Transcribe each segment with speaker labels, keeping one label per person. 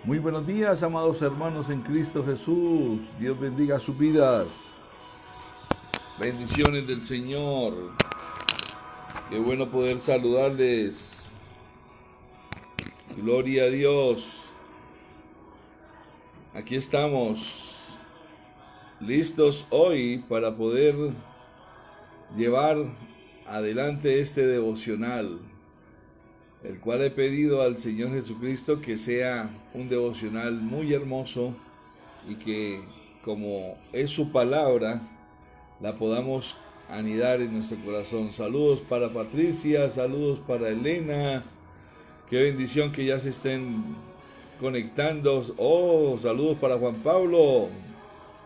Speaker 1: Muy buenos días, amados hermanos en Cristo Jesús. Dios bendiga sus vidas. Bendiciones del Señor. Qué bueno poder saludarles. Gloria a Dios. Aquí estamos, listos hoy para poder llevar adelante este devocional, el cual he pedido al Señor Jesucristo que sea un devocional muy hermoso y que, como es su palabra, la podamos anidar en nuestro corazón. Saludos para Patricia, saludos para Elena. Qué bendición que ya se estén conectando. Oh, saludos para Juan Pablo.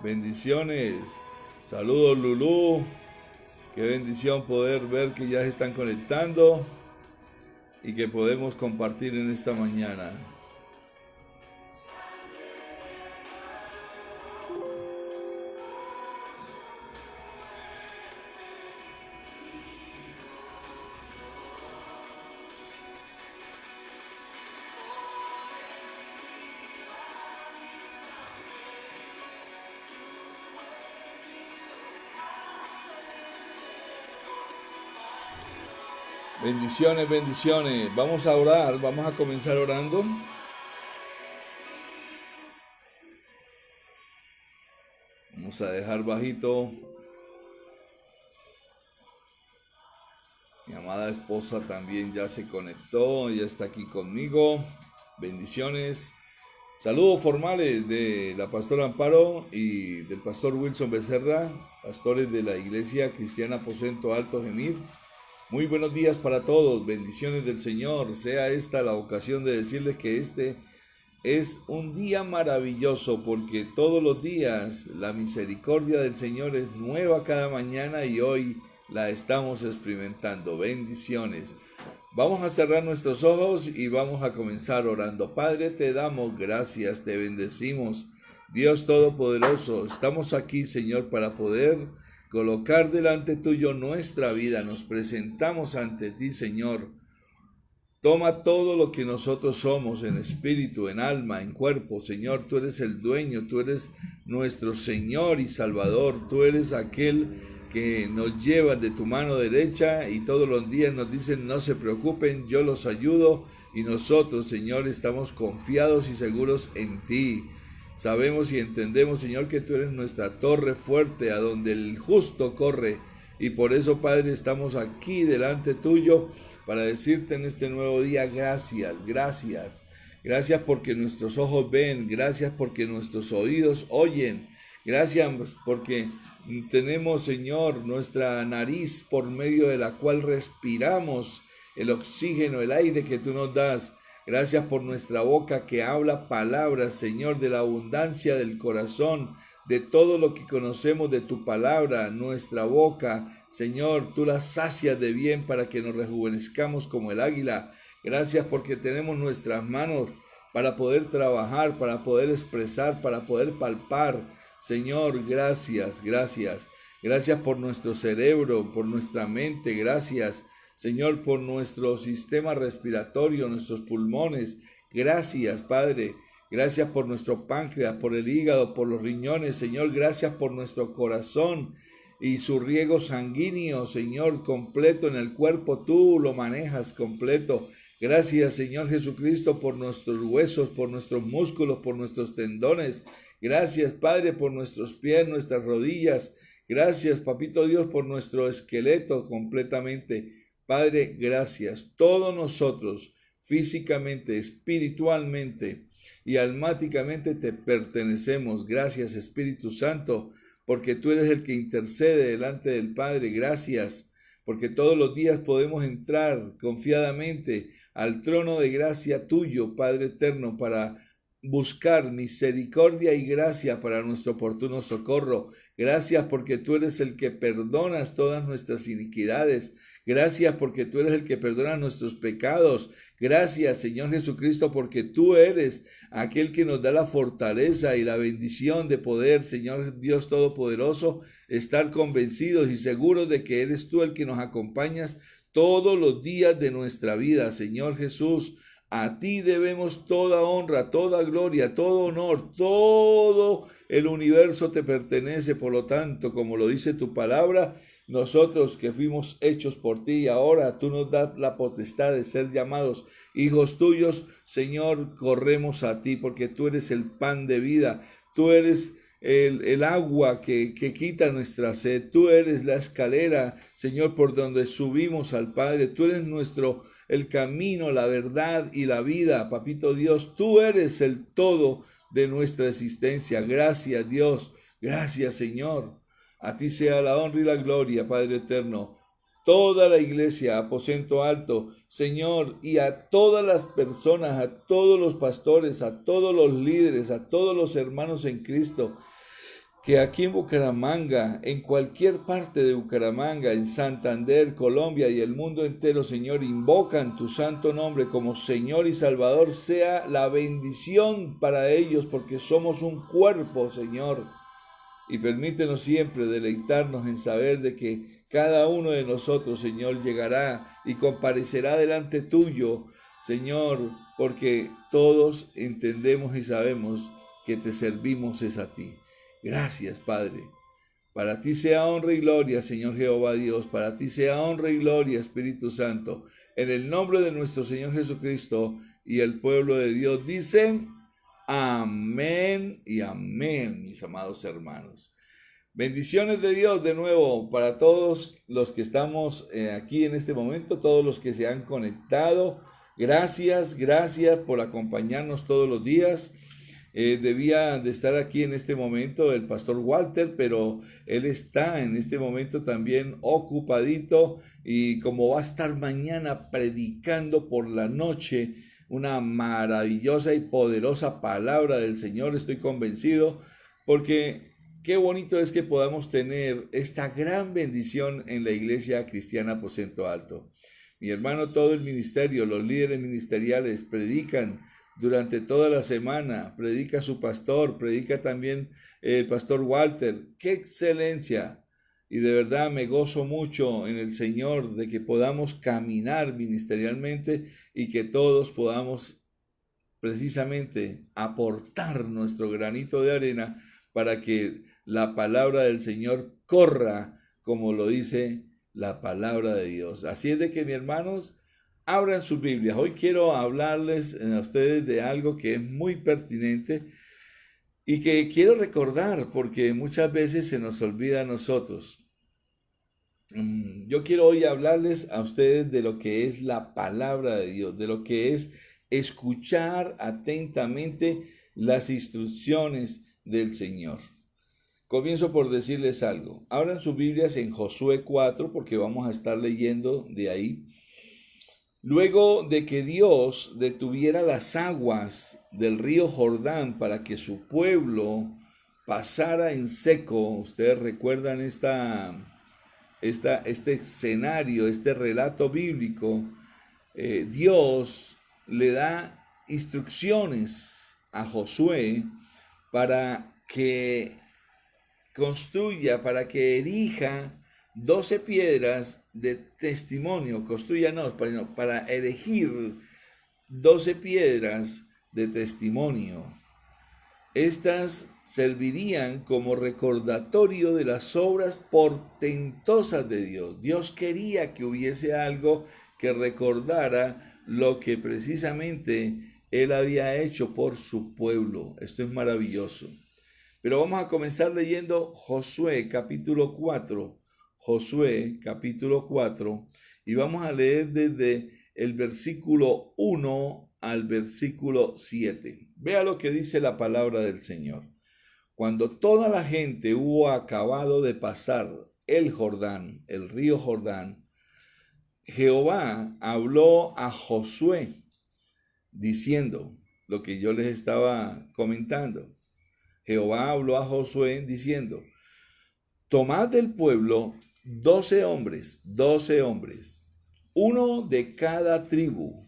Speaker 1: Bendiciones. Saludos, Lulú. Qué bendición poder ver que ya se están conectando y que podemos compartir en esta mañana. Bendiciones, bendiciones. Vamos a orar, vamos a comenzar orando. Vamos a dejar bajito. Mi amada esposa también ya se conectó, ya está aquí conmigo. Bendiciones. Saludos formales de la pastora Amparo y del pastor Wilson Becerra, pastores de la Iglesia Cristiana Aposento Alto Gemir. Muy buenos días para todos, bendiciones del Señor. Sea esta la ocasión de decirles que este es un día maravilloso, porque todos los días la misericordia del Señor es nueva cada mañana y hoy la estamos experimentando. Bendiciones. Vamos a cerrar nuestros ojos y vamos a comenzar orando. Padre, te damos gracias, te bendecimos. Dios Todopoderoso, estamos aquí, Señor, para poder colocar delante tuyo nuestra vida. Nos presentamos ante ti, Señor. Toma todo lo que nosotros somos en espíritu, en alma, en cuerpo. Señor, tú eres el dueño, tú eres nuestro Señor y Salvador. Tú eres aquel que nos lleva de tu mano derecha y todos los días nos dicen: no se preocupen, yo los ayudo. Y nosotros, Señor, estamos confiados y seguros en ti. Sabemos y entendemos, Señor, que tú eres nuestra torre fuerte a donde el justo corre. Y por eso, Padre, estamos aquí delante tuyo para decirte en este nuevo día: gracias, gracias. Gracias porque nuestros ojos ven, gracias porque nuestros oídos oyen, gracias porque tenemos, Señor, nuestra nariz por medio de la cual respiramos el oxígeno, el aire que tú nos das. Gracias por nuestra boca que habla palabras, Señor, de la abundancia del corazón, de todo lo que conocemos de tu palabra. Nuestra boca, Señor, tú la sacias de bien para que nos rejuvenezcamos como el águila. Gracias porque tenemos nuestras manos para poder trabajar, para poder expresar, para poder palpar. Señor, gracias, gracias. Gracias por nuestro cerebro, por nuestra mente. Gracias, Señor, por nuestro sistema respiratorio, nuestros pulmones. Gracias, Padre. Gracias por nuestro páncreas, por el hígado, por los riñones. Señor, gracias por nuestro corazón y su riego sanguíneo, Señor, completo en el cuerpo. Tú lo manejas completo. Gracias, Señor Jesucristo, por nuestros huesos, por nuestros músculos, por nuestros tendones. Gracias, Padre, por nuestros pies, nuestras rodillas. Gracias, Papito Dios, por nuestro esqueleto completamente. Padre, gracias. Todos nosotros, físicamente, espiritualmente y almáticamente, te pertenecemos. Gracias, Espíritu Santo, porque tú eres el que intercede delante del Padre. Gracias, porque todos los días podemos entrar confiadamente al trono de gracia tuyo, Padre eterno, para buscar misericordia y gracia para nuestro oportuno socorro. Gracias porque tú eres el que perdonas todas nuestras iniquidades. Gracias porque tú eres el que perdona nuestros pecados. Gracias, Señor Jesucristo, porque tú eres aquel que nos da la fortaleza y la bendición de poder, Señor Dios Todopoderoso, estar convencidos y seguros de que eres tú el que nos acompañas todos los días de nuestra vida. Señor Jesús, A ti debemos toda honra, toda gloria, todo honor, todo el universo te pertenece. Por lo tanto, como lo dice tu palabra, nosotros que fuimos hechos por ti, ahora tú nos das la potestad de ser llamados hijos tuyos. Señor, corremos a ti porque tú eres el pan de vida, tú eres el agua que quita nuestra sed, tú eres la escalera, Señor, por donde subimos al Padre, tú eres el camino, la verdad y la vida, papito Dios, tú eres el todo de nuestra existencia. Gracias, Dios, gracias, Señor. A ti sea la honra y la gloria, Padre eterno. Toda la iglesia, aposento alto, Señor, y a todas las personas, a todos los pastores, a todos los líderes, a todos los hermanos en Cristo, que aquí en Bucaramanga, en cualquier parte de Bucaramanga, en Santander, Colombia y el mundo entero, Señor, invocan tu santo nombre como Señor y Salvador, sea la bendición para ellos, porque somos un cuerpo, Señor. Y permítenos siempre deleitarnos en saber de que cada uno de nosotros, Señor, llegará y comparecerá delante tuyo, Señor, porque todos entendemos y sabemos que te servimos es a ti. Gracias, Padre. Para ti sea honra y gloria, Señor Jehová Dios. Para ti sea honra y gloria, Espíritu Santo. En el nombre de nuestro Señor Jesucristo y el pueblo de Dios dicen amén y amén, mis amados hermanos. Bendiciones de Dios de nuevo para todos los que estamos aquí en este momento, todos los que se han conectado. Gracias por acompañarnos todos los días. Debía de estar aquí en este momento el pastor Walter, pero él está en este momento también ocupadito, y como va a estar mañana predicando por la noche una maravillosa y poderosa palabra del Señor, estoy convencido, porque qué bonito es que podamos tener esta gran bendición en la Iglesia Cristiana Aposento Alto. Mi hermano, todo el ministerio, los líderes ministeriales predican durante toda la semana, predica su pastor, predica también el pastor Walter. ¡Qué excelencia! Y de verdad me gozo mucho en el Señor de que podamos caminar ministerialmente y que todos podamos precisamente aportar nuestro granito de arena para que la palabra del Señor corra como lo dice la palabra de Dios. Así es de que, mis hermanos, abran sus Biblias. Hoy quiero hablarles a ustedes de algo que es muy pertinente y que quiero recordar porque muchas veces se nos olvida a nosotros. Yo quiero hoy hablarles a ustedes de lo que es la palabra de Dios, de lo que es escuchar atentamente las instrucciones del Señor. Comienzo por decirles algo. Abran sus Biblias en Josué 4 porque vamos a estar leyendo de ahí. Luego de que Dios detuviera las aguas del río Jordán para que su pueblo pasara en seco, ustedes recuerdan este escenario, este relato bíblico, Dios le da instrucciones a Josué para que construya, para que erija 12 piedras de testimonio, para erigir 12 piedras de testimonio. Estas servirían como recordatorio de las obras portentosas de Dios. Dios quería que hubiese algo que recordara lo que precisamente Él había hecho por su pueblo. Esto es maravilloso. Pero vamos a comenzar leyendo Josué capítulo 4. Josué capítulo 4. Y vamos a leer desde el versículo 1 al versículo 7. Vea lo que dice la palabra del Señor. Cuando toda la gente hubo acabado de pasar el Jordán, el río Jordán, Jehová habló a Josué diciendo lo que yo les estaba comentando. Jehová habló a Josué diciendo: tomad del pueblo 12 hombres, uno de cada tribu.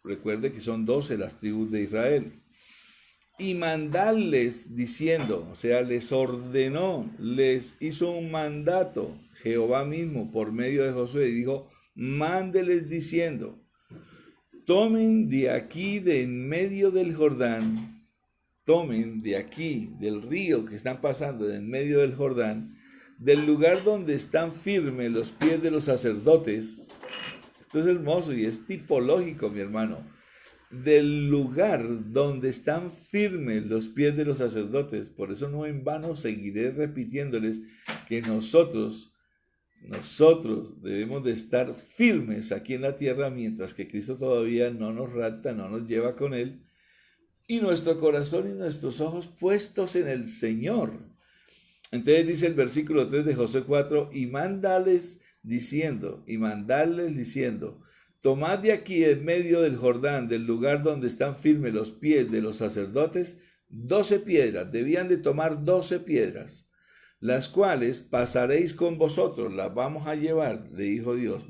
Speaker 1: Recuerde que son 12 las tribus de Israel. Y mandadles diciendo, o sea, les ordenó, les hizo un mandato, Jehová mismo por medio de Josué, y dijo: mándeles diciendo: tomen de aquí, de en medio del Jordán, tomen de aquí, del río que están pasando, de en medio del Jordán, del lugar donde están firmes los pies de los sacerdotes. Esto es hermoso y es tipológico, mi hermano. Del lugar donde están firmes los pies de los sacerdotes. Por eso no en vano seguiré repitiéndoles que nosotros debemos de estar firmes aquí en la tierra mientras que Cristo todavía no nos rapta, no nos lleva con Él, y nuestro corazón y nuestros ojos puestos en el Señor. Entonces dice el versículo 3 de Josué 4, y mandarles diciendo, tomad de aquí en medio del Jordán, del lugar donde están firmes los pies de los sacerdotes, 12 piedras, debían de tomar 12 piedras, las cuales pasaréis con vosotros, las vamos a llevar, le dijo Dios.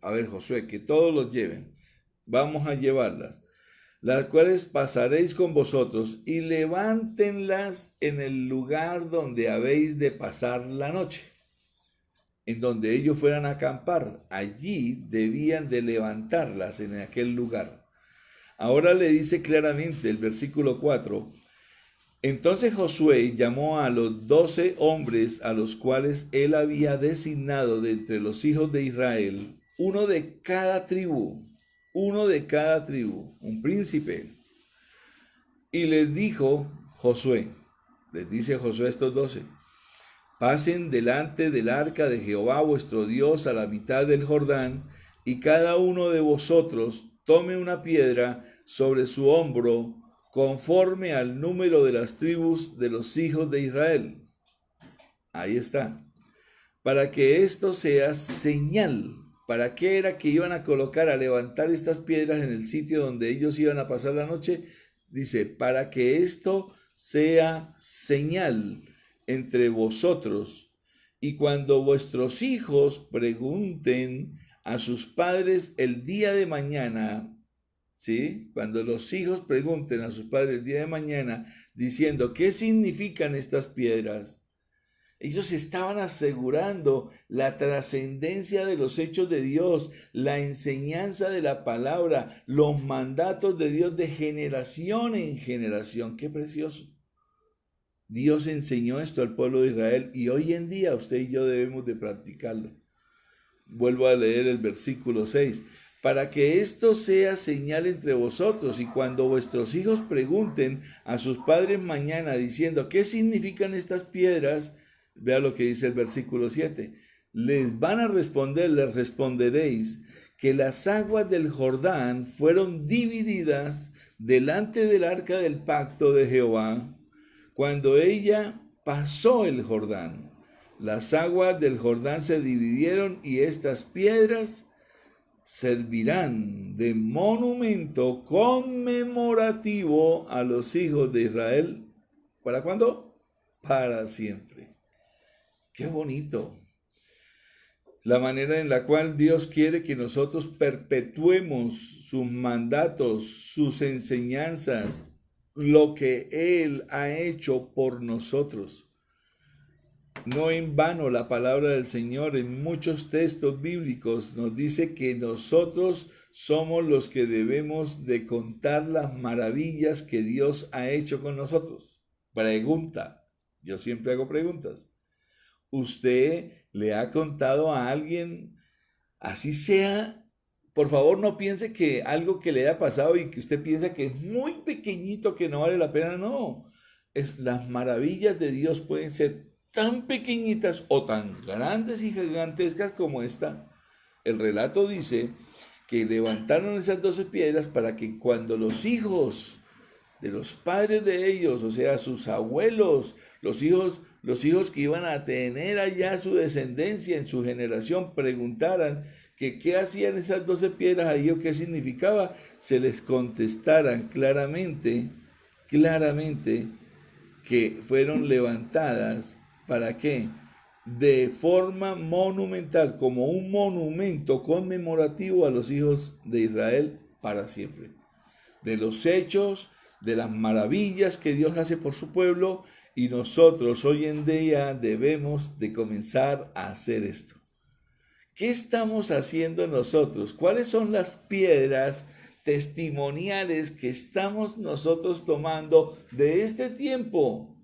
Speaker 1: A ver, Josué, que todos los lleven, vamos a llevarlas, las cuales pasaréis con vosotros y levántenlas en el lugar donde habéis de pasar la noche, en donde ellos fueran a acampar. Allí debían de levantarlas en aquel lugar. Ahora le dice claramente el versículo 4, entonces Josué llamó a los 12 hombres a los cuales él había designado de entre los hijos de Israel, uno de cada tribu, un príncipe. Y les dijo Josué, les dice Josué a estos 12, pasen delante del arca de Jehová vuestro Dios a la mitad del Jordán, y cada uno de vosotros tome una piedra sobre su hombro, conforme al número de las tribus de los hijos de Israel. Ahí está. Para que esto sea señal. ¿Para qué era que iban a colocar, a levantar estas piedras en el sitio donde ellos iban a pasar la noche? Dice, para que esto sea señal entre vosotros. Y cuando vuestros hijos pregunten a sus padres el día de mañana, ¿sí? Cuando los hijos pregunten a sus padres el día de mañana diciendo, ¿qué significan estas piedras? Ellos estaban asegurando la trascendencia de los hechos de Dios, la enseñanza de la palabra, los mandatos de Dios de generación en generación. ¡Qué precioso! Dios enseñó esto al pueblo de Israel y hoy en día usted y yo debemos de practicarlo. Vuelvo a leer el versículo 6. Para que esto sea señal entre vosotros, y cuando vuestros hijos pregunten a sus padres mañana diciendo, ¿qué significan estas piedras? Vea lo que dice el versículo 7. Les van a responder, les responderéis que las aguas del Jordán fueron divididas delante del arca del pacto de Jehová, cuando ella pasó el Jordán. Las aguas del Jordán se dividieron y estas piedras servirán de monumento conmemorativo a los hijos de Israel. ¿Para cuándo? Para siempre. ¡Qué bonito! La manera en la cual Dios quiere que nosotros perpetuemos sus mandatos, sus enseñanzas, lo que Él ha hecho por nosotros. No en vano la palabra del Señor en muchos textos bíblicos nos dice que nosotros somos los que debemos de contar las maravillas que Dios ha hecho con nosotros. Pregunta, yo siempre hago preguntas. ¿Usted le ha contado a alguien, así sea? Por favor, no piense que algo que le haya pasado y que usted piensa que es muy pequeñito, que no vale la pena. No, las maravillas de Dios pueden ser tan pequeñitas o tan grandes y gigantescas como esta. El relato dice que levantaron esas 12 piedras para que cuando los hijos de los padres de ellos, o sea, sus abuelos, los hijos que iban a tener allá su descendencia en su generación, preguntaran que qué hacían esas 12 piedras ahí o qué significaba, se les contestaran claramente que fueron levantadas. ¿Para qué? De forma monumental, como un monumento conmemorativo a los hijos de Israel para siempre. De los hechos, de las maravillas que Dios hace por su pueblo, y nosotros hoy en día debemos de comenzar a hacer esto. ¿Qué estamos haciendo nosotros? ¿Cuáles son las piedras testimoniales que estamos nosotros tomando de este tiempo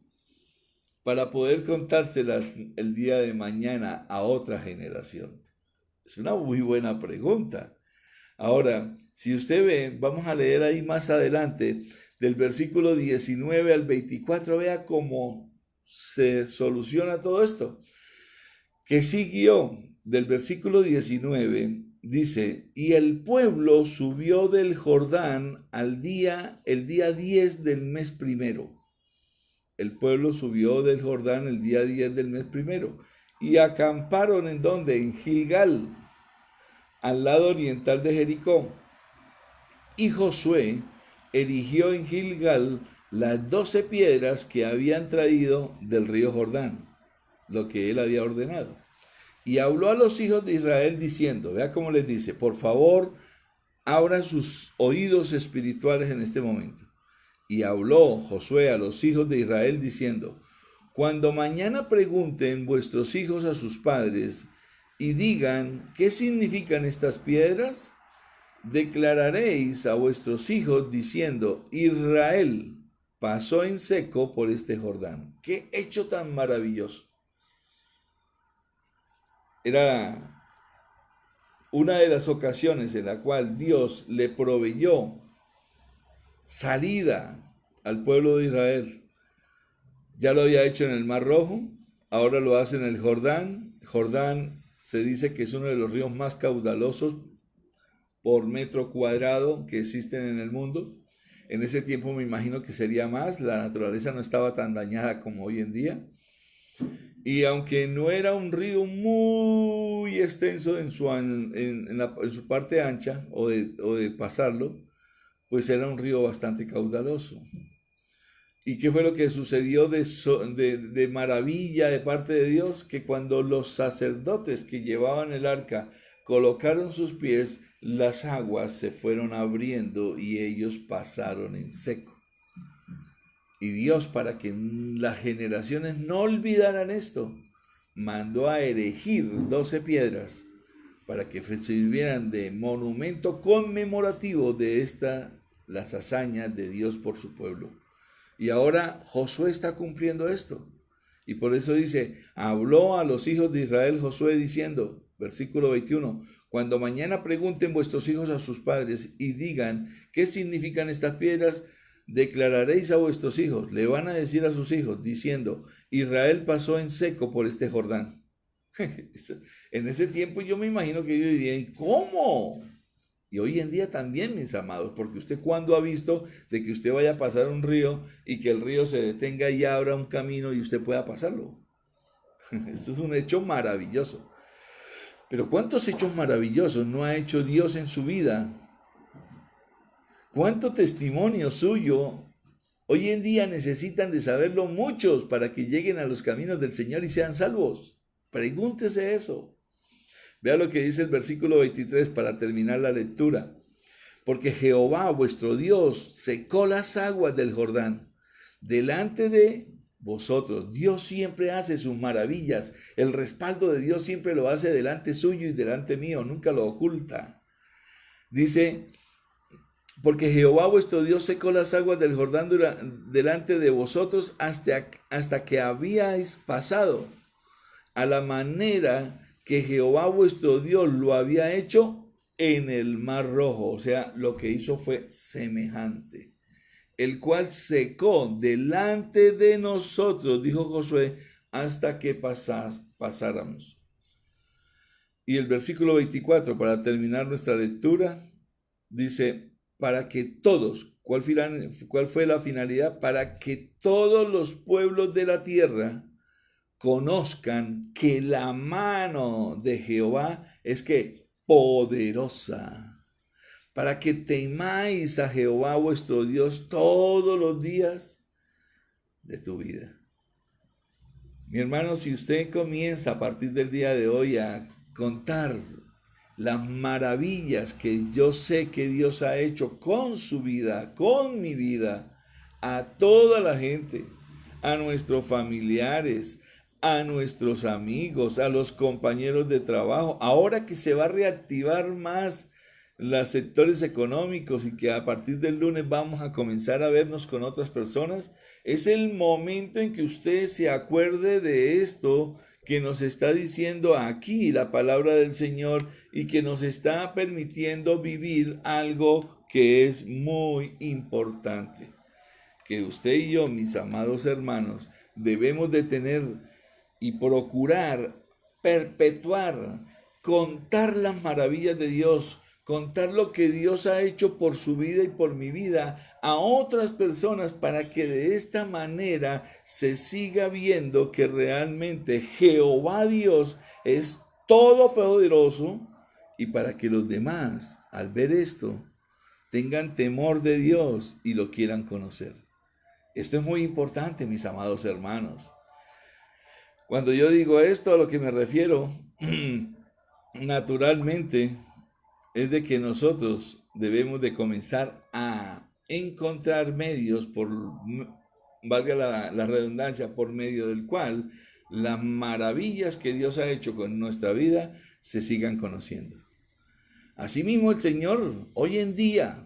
Speaker 1: para poder contárselas el día de mañana a otra generación? Es una muy buena pregunta. Ahora, si usted ve, vamos a leer ahí más adelante, del versículo 19 al 24, vea cómo se soluciona todo esto. Que siguió del versículo 19, dice, y el pueblo subió del Jordán el día 10 del mes primero. El pueblo subió del Jordán el día 10 del mes primero. Y acamparon ¿en dónde? En Gilgal, al lado oriental de Jericó. Y Josué erigió en Gilgal las 12 piedras que habían traído del río Jordán, lo que él había ordenado. Y habló a los hijos de Israel diciendo, vea cómo les dice, por favor, abran sus oídos espirituales en este momento. Y habló Josué a los hijos de Israel diciendo, cuando mañana pregunten vuestros hijos a sus padres y digan, ¿qué significan estas piedras? Declararéis a vuestros hijos diciendo, Israel pasó en seco por este Jordán. ¡Qué hecho tan maravilloso! Era una de las ocasiones en la cual Dios le proveyó salida al pueblo de Israel. Ya lo había hecho en el Mar Rojo, ahora lo hace en el Jordán. Jordán se dice que es uno de los ríos más caudalosos por metro cuadrado que existen en el mundo. En ese tiempo me imagino que sería más, la naturaleza no estaba tan dañada como hoy en día. Y aunque no era un río muy extenso en su parte ancha o de pasarlo, pues era un río bastante caudaloso. ¿Y qué fue lo que sucedió de maravilla de parte de Dios? Que cuando los sacerdotes que llevaban el arca colocaron sus pies, las aguas se fueron abriendo y ellos pasaron en seco. Y Dios, para que las generaciones no olvidaran esto, mandó a erigir 12 piedras para que sirvieran de monumento conmemorativo de las hazañas de Dios por su pueblo. Y ahora Josué está cumpliendo esto. Y por eso dice, habló a los hijos de Israel Josué diciendo, versículo 21, cuando mañana pregunten vuestros hijos a sus padres y digan, ¿qué significan estas piedras? Declararéis a vuestros hijos, le van a decir a sus hijos, diciendo, Israel pasó en seco por este Jordán. En ese tiempo yo me imagino que ellos dirían, ¿cómo? Y hoy en día también, mis amados, porque usted cuando ha visto de que usted vaya a pasar un río y que el río se detenga y abra un camino y usted pueda pasarlo. Esto es un hecho maravilloso. Pero ¿cuántos hechos maravillosos no ha hecho Dios en su vida? ¿Cuánto testimonio suyo hoy en día necesitan de saberlo muchos para que lleguen a los caminos del Señor y sean salvos? Pregúntese eso. Vea lo que dice el versículo 23 para terminar la lectura. Porque Jehová vuestro Dios secó las aguas del Jordán delante de vosotros. Dios siempre hace sus maravillas. El respaldo de Dios siempre lo hace delante suyo y delante mío. Nunca lo oculta. Dice, porque Jehová vuestro Dios secó las aguas del Jordán delante de vosotros hasta que habíais pasado, a la manera que Jehová vuestro Dios lo había hecho en el Mar Rojo. O sea, lo que hizo fue semejante, el cual secó delante de nosotros, dijo Josué, hasta que pasáramos. Y el versículo 24, para terminar nuestra lectura, dice, para que todos, ¿cuál fue la finalidad? Para que todos los pueblos de la tierra conozcan que la mano de Jehová es que poderosa, para que temáis a Jehová vuestro Dios todos los días de tu vida. Mi hermano, si usted comienza a partir del día de hoy a contar las maravillas que yo sé que Dios ha hecho con su vida, con mi vida, a toda la gente, a nuestros familiares, a nuestros amigos, a los compañeros de trabajo, ahora que se va a reactivar más los sectores económicos y que a partir del lunes vamos a comenzar a vernos con otras personas, es el momento en que usted se acuerde de esto que nos está diciendo aquí la palabra del Señor y que nos está permitiendo vivir algo que es muy importante. Que usted y yo, mis amados hermanos, debemos de tener y procurar perpetuar, contar las maravillas de Dios, contar lo que Dios ha hecho por su vida y por mi vida a otras personas para que de esta manera se siga viendo que realmente Jehová Dios es todopoderoso y para que los demás, al ver esto, tengan temor de Dios y lo quieran conocer. Esto es muy importante, mis amados hermanos. Cuando yo digo esto, a lo que me refiero, naturalmente, es de que nosotros debemos de comenzar a encontrar medios, valga la redundancia, por medio del cual las maravillas que Dios ha hecho con nuestra vida se sigan conociendo. Asimismo, el Señor, hoy en día,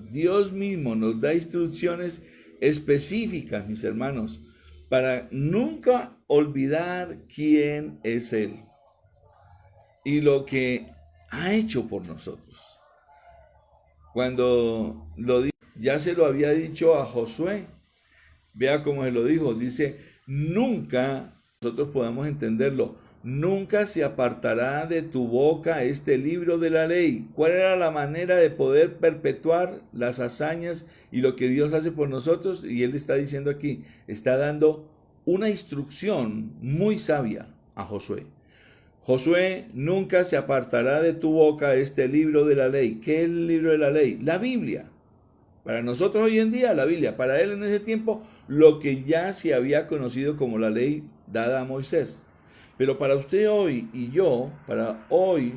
Speaker 1: Dios mismo nos da instrucciones específicas, mis hermanos, para nunca olvidar quién es Él y lo que ha hecho por nosotros. Cuando ya se lo había dicho a Josué, vea cómo se lo dijo, dice, nunca, nosotros podemos entenderlo, nunca se apartará de tu boca este libro de la ley. ¿Cuál era la manera de poder perpetuar las hazañas y lo que Dios hace por nosotros? Y Él está diciendo aquí, está dando una instrucción muy sabia a Josué. Josué, nunca se apartará de tu boca este libro de la ley. ¿Qué es el libro de la ley? La Biblia. Para nosotros hoy en día, la Biblia. Para él en ese tiempo, lo que ya se había conocido como la ley dada a Moisés. Pero para usted hoy y yo, para hoy,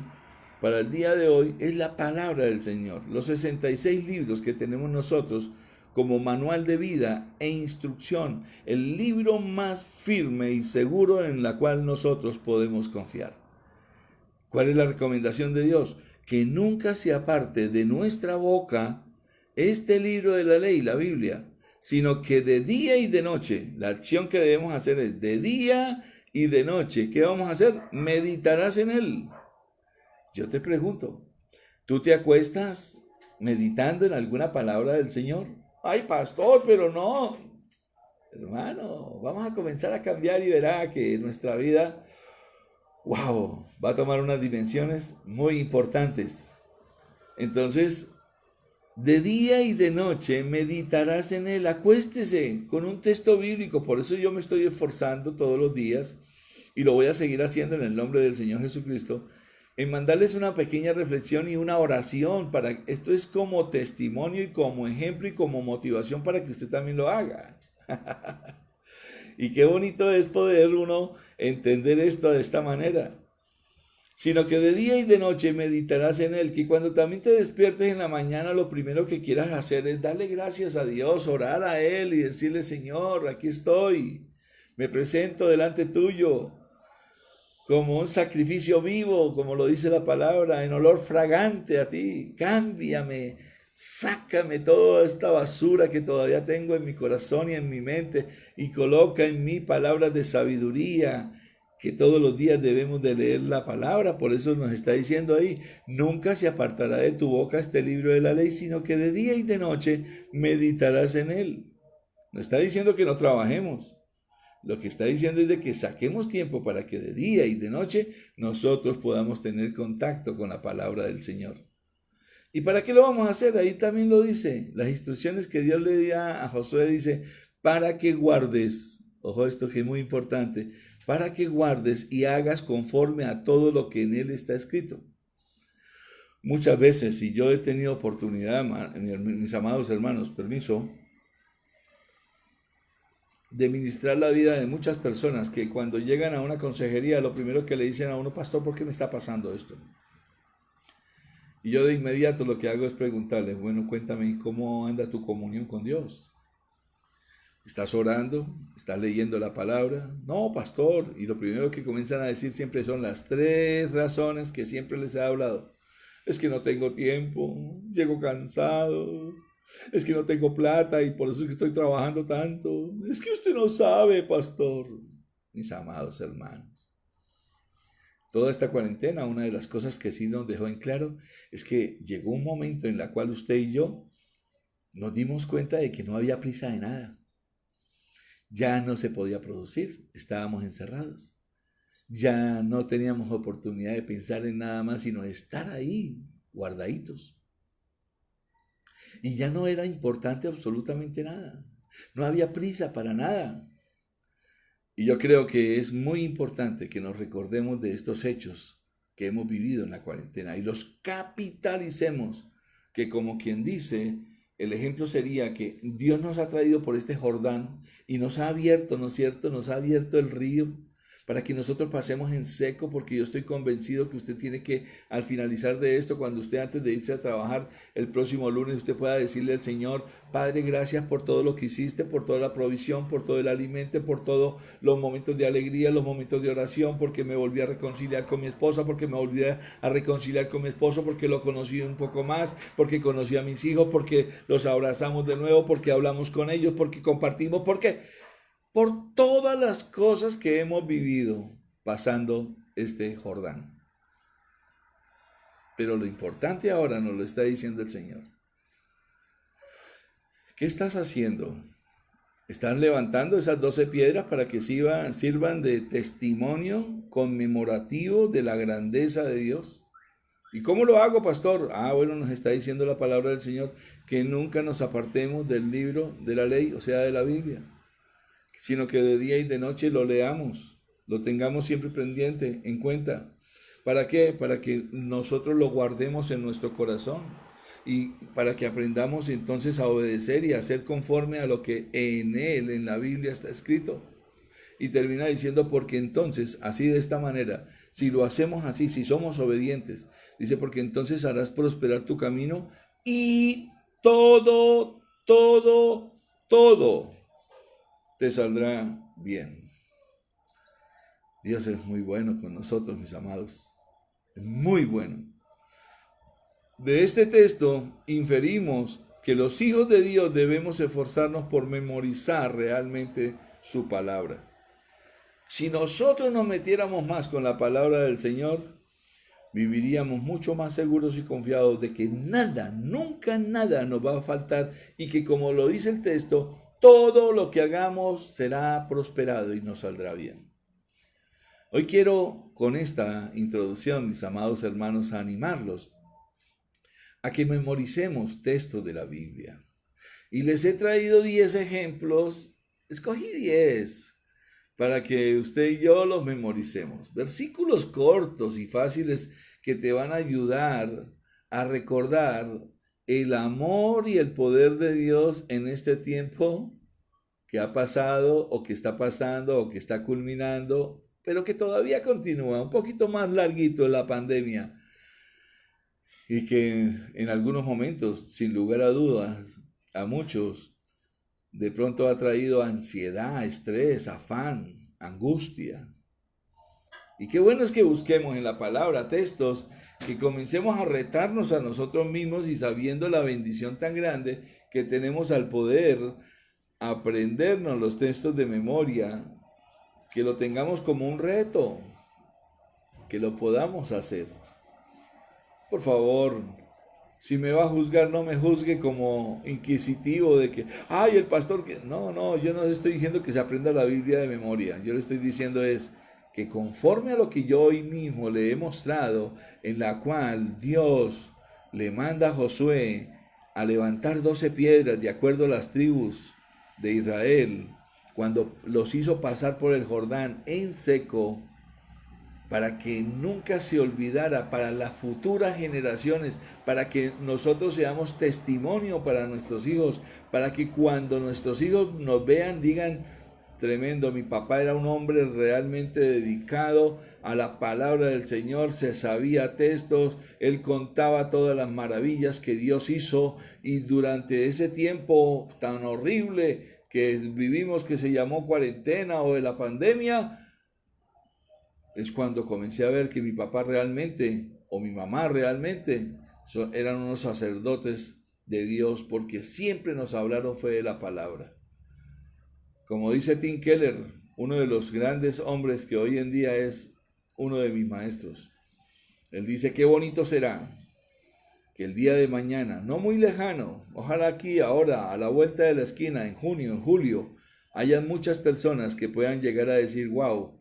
Speaker 1: para el día de hoy, es la palabra del Señor. Los 66 libros que tenemos nosotros como manual de vida e instrucción. El libro más firme y seguro en la cual nosotros podemos confiar. ¿Cuál es la recomendación de Dios? Que nunca se aparte de nuestra boca este libro de la ley, la Biblia, sino que de día y de noche, la acción que debemos hacer es de día y de noche. ¿Qué vamos a hacer? Meditarás en él. Yo te pregunto, ¿tú te acuestas meditando en alguna palabra del Señor? Ay, pastor, pero no. Hermano, vamos a comenzar a cambiar y verá que nuestra vida, wow, va a tomar unas dimensiones muy importantes. Entonces, de día y de noche meditarás en él. Acuéstese con un texto bíblico. Por eso yo me estoy esforzando todos los días y lo voy a seguir haciendo en el nombre del Señor Jesucristo, en mandarles una pequeña reflexión y una oración. Esto es como testimonio y como ejemplo y como motivación para que usted también lo haga. Y qué bonito es poder uno entender esto de esta manera. Sino que de día y de noche meditarás en él, que cuando también te despiertes en la mañana, lo primero que quieras hacer es darle gracias a Dios, orar a él y decirle, Señor, aquí estoy, me presento delante tuyo, como un sacrificio vivo, como lo dice la palabra, en olor fragante a ti. Cámbiame, sácame toda esta basura que todavía tengo en mi corazón y en mi mente y coloca en mí palabras de sabiduría, que todos los días debemos de leer la palabra. Por eso nos está diciendo ahí, nunca se apartará de tu boca este libro de la ley, sino que de día y de noche meditarás en él. No está diciendo que no trabajemos. Lo que está diciendo es de que saquemos tiempo para que de día y de noche nosotros podamos tener contacto con la palabra del Señor. ¿Y para qué lo vamos a hacer? Ahí también lo dice. Las instrucciones que Dios le dio a Josué dice, para que guardes, ojo esto que es muy importante, para que guardes y hagas conforme a todo lo que en él está escrito. Muchas veces, si yo he tenido oportunidad, mis amados hermanos, permiso, de ministrar la vida de muchas personas que cuando llegan a una consejería, lo primero que le dicen a uno, pastor, ¿por qué me está pasando esto? Y yo de inmediato lo que hago es preguntarles, bueno, cuéntame, ¿cómo anda tu comunión con Dios? ¿Estás orando? ¿Estás leyendo la palabra? No, pastor. Y lo primero que comienzan a decir siempre son las 3 razones que siempre les he hablado. Es que no tengo tiempo, llego cansado, es que no tengo plata y por eso es que estoy trabajando tanto. Es que usted no sabe, pastor. Mis amados hermanos, toda esta cuarentena, una de las cosas que sí nos dejó en claro es que llegó un momento en la cual usted y yo nos dimos cuenta de que no había prisa de nada. Ya no se podía producir, estábamos encerrados. Ya no teníamos oportunidad de pensar en nada más, sino estar ahí, guardaditos. Y ya no era importante absolutamente nada. No había prisa para nada. Y yo creo que es muy importante que nos recordemos de estos hechos que hemos vivido en la cuarentena y los capitalicemos, que como quien dice, el ejemplo sería que Dios nos ha traído por este Jordán y nos ha abierto, ¿no es cierto? Nos ha abierto el río para que nosotros pasemos en seco, porque yo estoy convencido que usted tiene que, al finalizar de esto, cuando usted antes de irse a trabajar el próximo lunes, usted pueda decirle al Señor: Padre, gracias por todo lo que hiciste, por toda la provisión, por todo el alimento, por todos los momentos de alegría, los momentos de oración, porque me volví a reconciliar con mi esposa, porque me volví a reconciliar con mi esposo, porque lo conocí un poco más, porque conocí a mis hijos, porque los abrazamos de nuevo, porque hablamos con ellos, porque compartimos, porque por todas las cosas que hemos vivido pasando este Jordán. Pero lo importante ahora nos lo está diciendo el Señor. ¿Qué estás haciendo? ¿Estás levantando esas 12 piedras para que sirvan de testimonio conmemorativo de la grandeza de Dios? ¿Y cómo lo hago, pastor? Bueno, nos está diciendo la palabra del Señor que nunca nos apartemos del libro de la ley, o sea, de la Biblia, sino que de día y de noche lo leamos, lo tengamos siempre pendiente, en cuenta. ¿Para qué? Para que nosotros lo guardemos en nuestro corazón y para que aprendamos entonces a obedecer y a hacer conforme a lo que en él, en la Biblia, está escrito. Y termina diciendo: porque entonces, así de esta manera, si lo hacemos así, si somos obedientes, dice, porque entonces harás prosperar tu camino y todo te saldrá bien. Dios es muy bueno con nosotros, mis amados. Es muy bueno. De este texto inferimos que los hijos de Dios debemos esforzarnos por memorizar realmente su palabra. Si nosotros nos metiéramos más con la palabra del Señor, viviríamos mucho más seguros y confiados de que nada, nunca nada nos va a faltar, y que, como lo dice el texto, todo lo que hagamos será prosperado y nos saldrá bien. Hoy quiero, con esta introducción, mis amados hermanos, animarlos a que memoricemos textos de la Biblia. Y les he traído 10 ejemplos, escogí 10 para que usted y yo los memoricemos. Versículos cortos y fáciles que te van a ayudar a recordar el amor y el poder de Dios en este tiempo que ha pasado, o que está pasando, o que está culminando, pero que todavía continúa, un poquito más larguito la pandemia, y que en algunos momentos, sin lugar a dudas, a muchos de pronto ha traído ansiedad, estrés, afán, angustia. Y qué bueno es que busquemos en la palabra textos que comencemos a retarnos a nosotros mismos, y sabiendo la bendición tan grande que tenemos al poder aprendernos los textos de memoria, que lo tengamos como un reto, que lo podamos hacer. Por favor, si me va a juzgar, no me juzgue como inquisitivo de que, el pastor que... No, yo no estoy diciendo que se aprenda la Biblia de memoria. Yo le estoy diciendo es que, conforme a lo que yo hoy mismo le he mostrado, en la cual Dios le manda a Josué a levantar 12 piedras de acuerdo a las tribus de Israel, cuando los hizo pasar por el Jordán en seco, para que nunca se olvidara, para las futuras generaciones, para que nosotros seamos testimonio para nuestros hijos, para que cuando nuestros hijos nos vean digan: tremendo, mi papá era un hombre realmente dedicado a la palabra del Señor, se sabía textos, él contaba todas las maravillas que Dios hizo, y durante ese tiempo tan horrible que vivimos, que se llamó cuarentena o de la pandemia, es cuando comencé a ver que mi papá realmente o mi mamá realmente, eran unos sacerdotes de Dios, porque siempre nos hablaron fue de la palabra. Como dice Tim Keller, uno de los grandes hombres que hoy en día es uno de mis maestros, él dice: qué bonito será que el día de mañana, no muy lejano, ojalá aquí, ahora, a la vuelta de la esquina, en junio, en julio, hayan muchas personas que puedan llegar a decir: wow,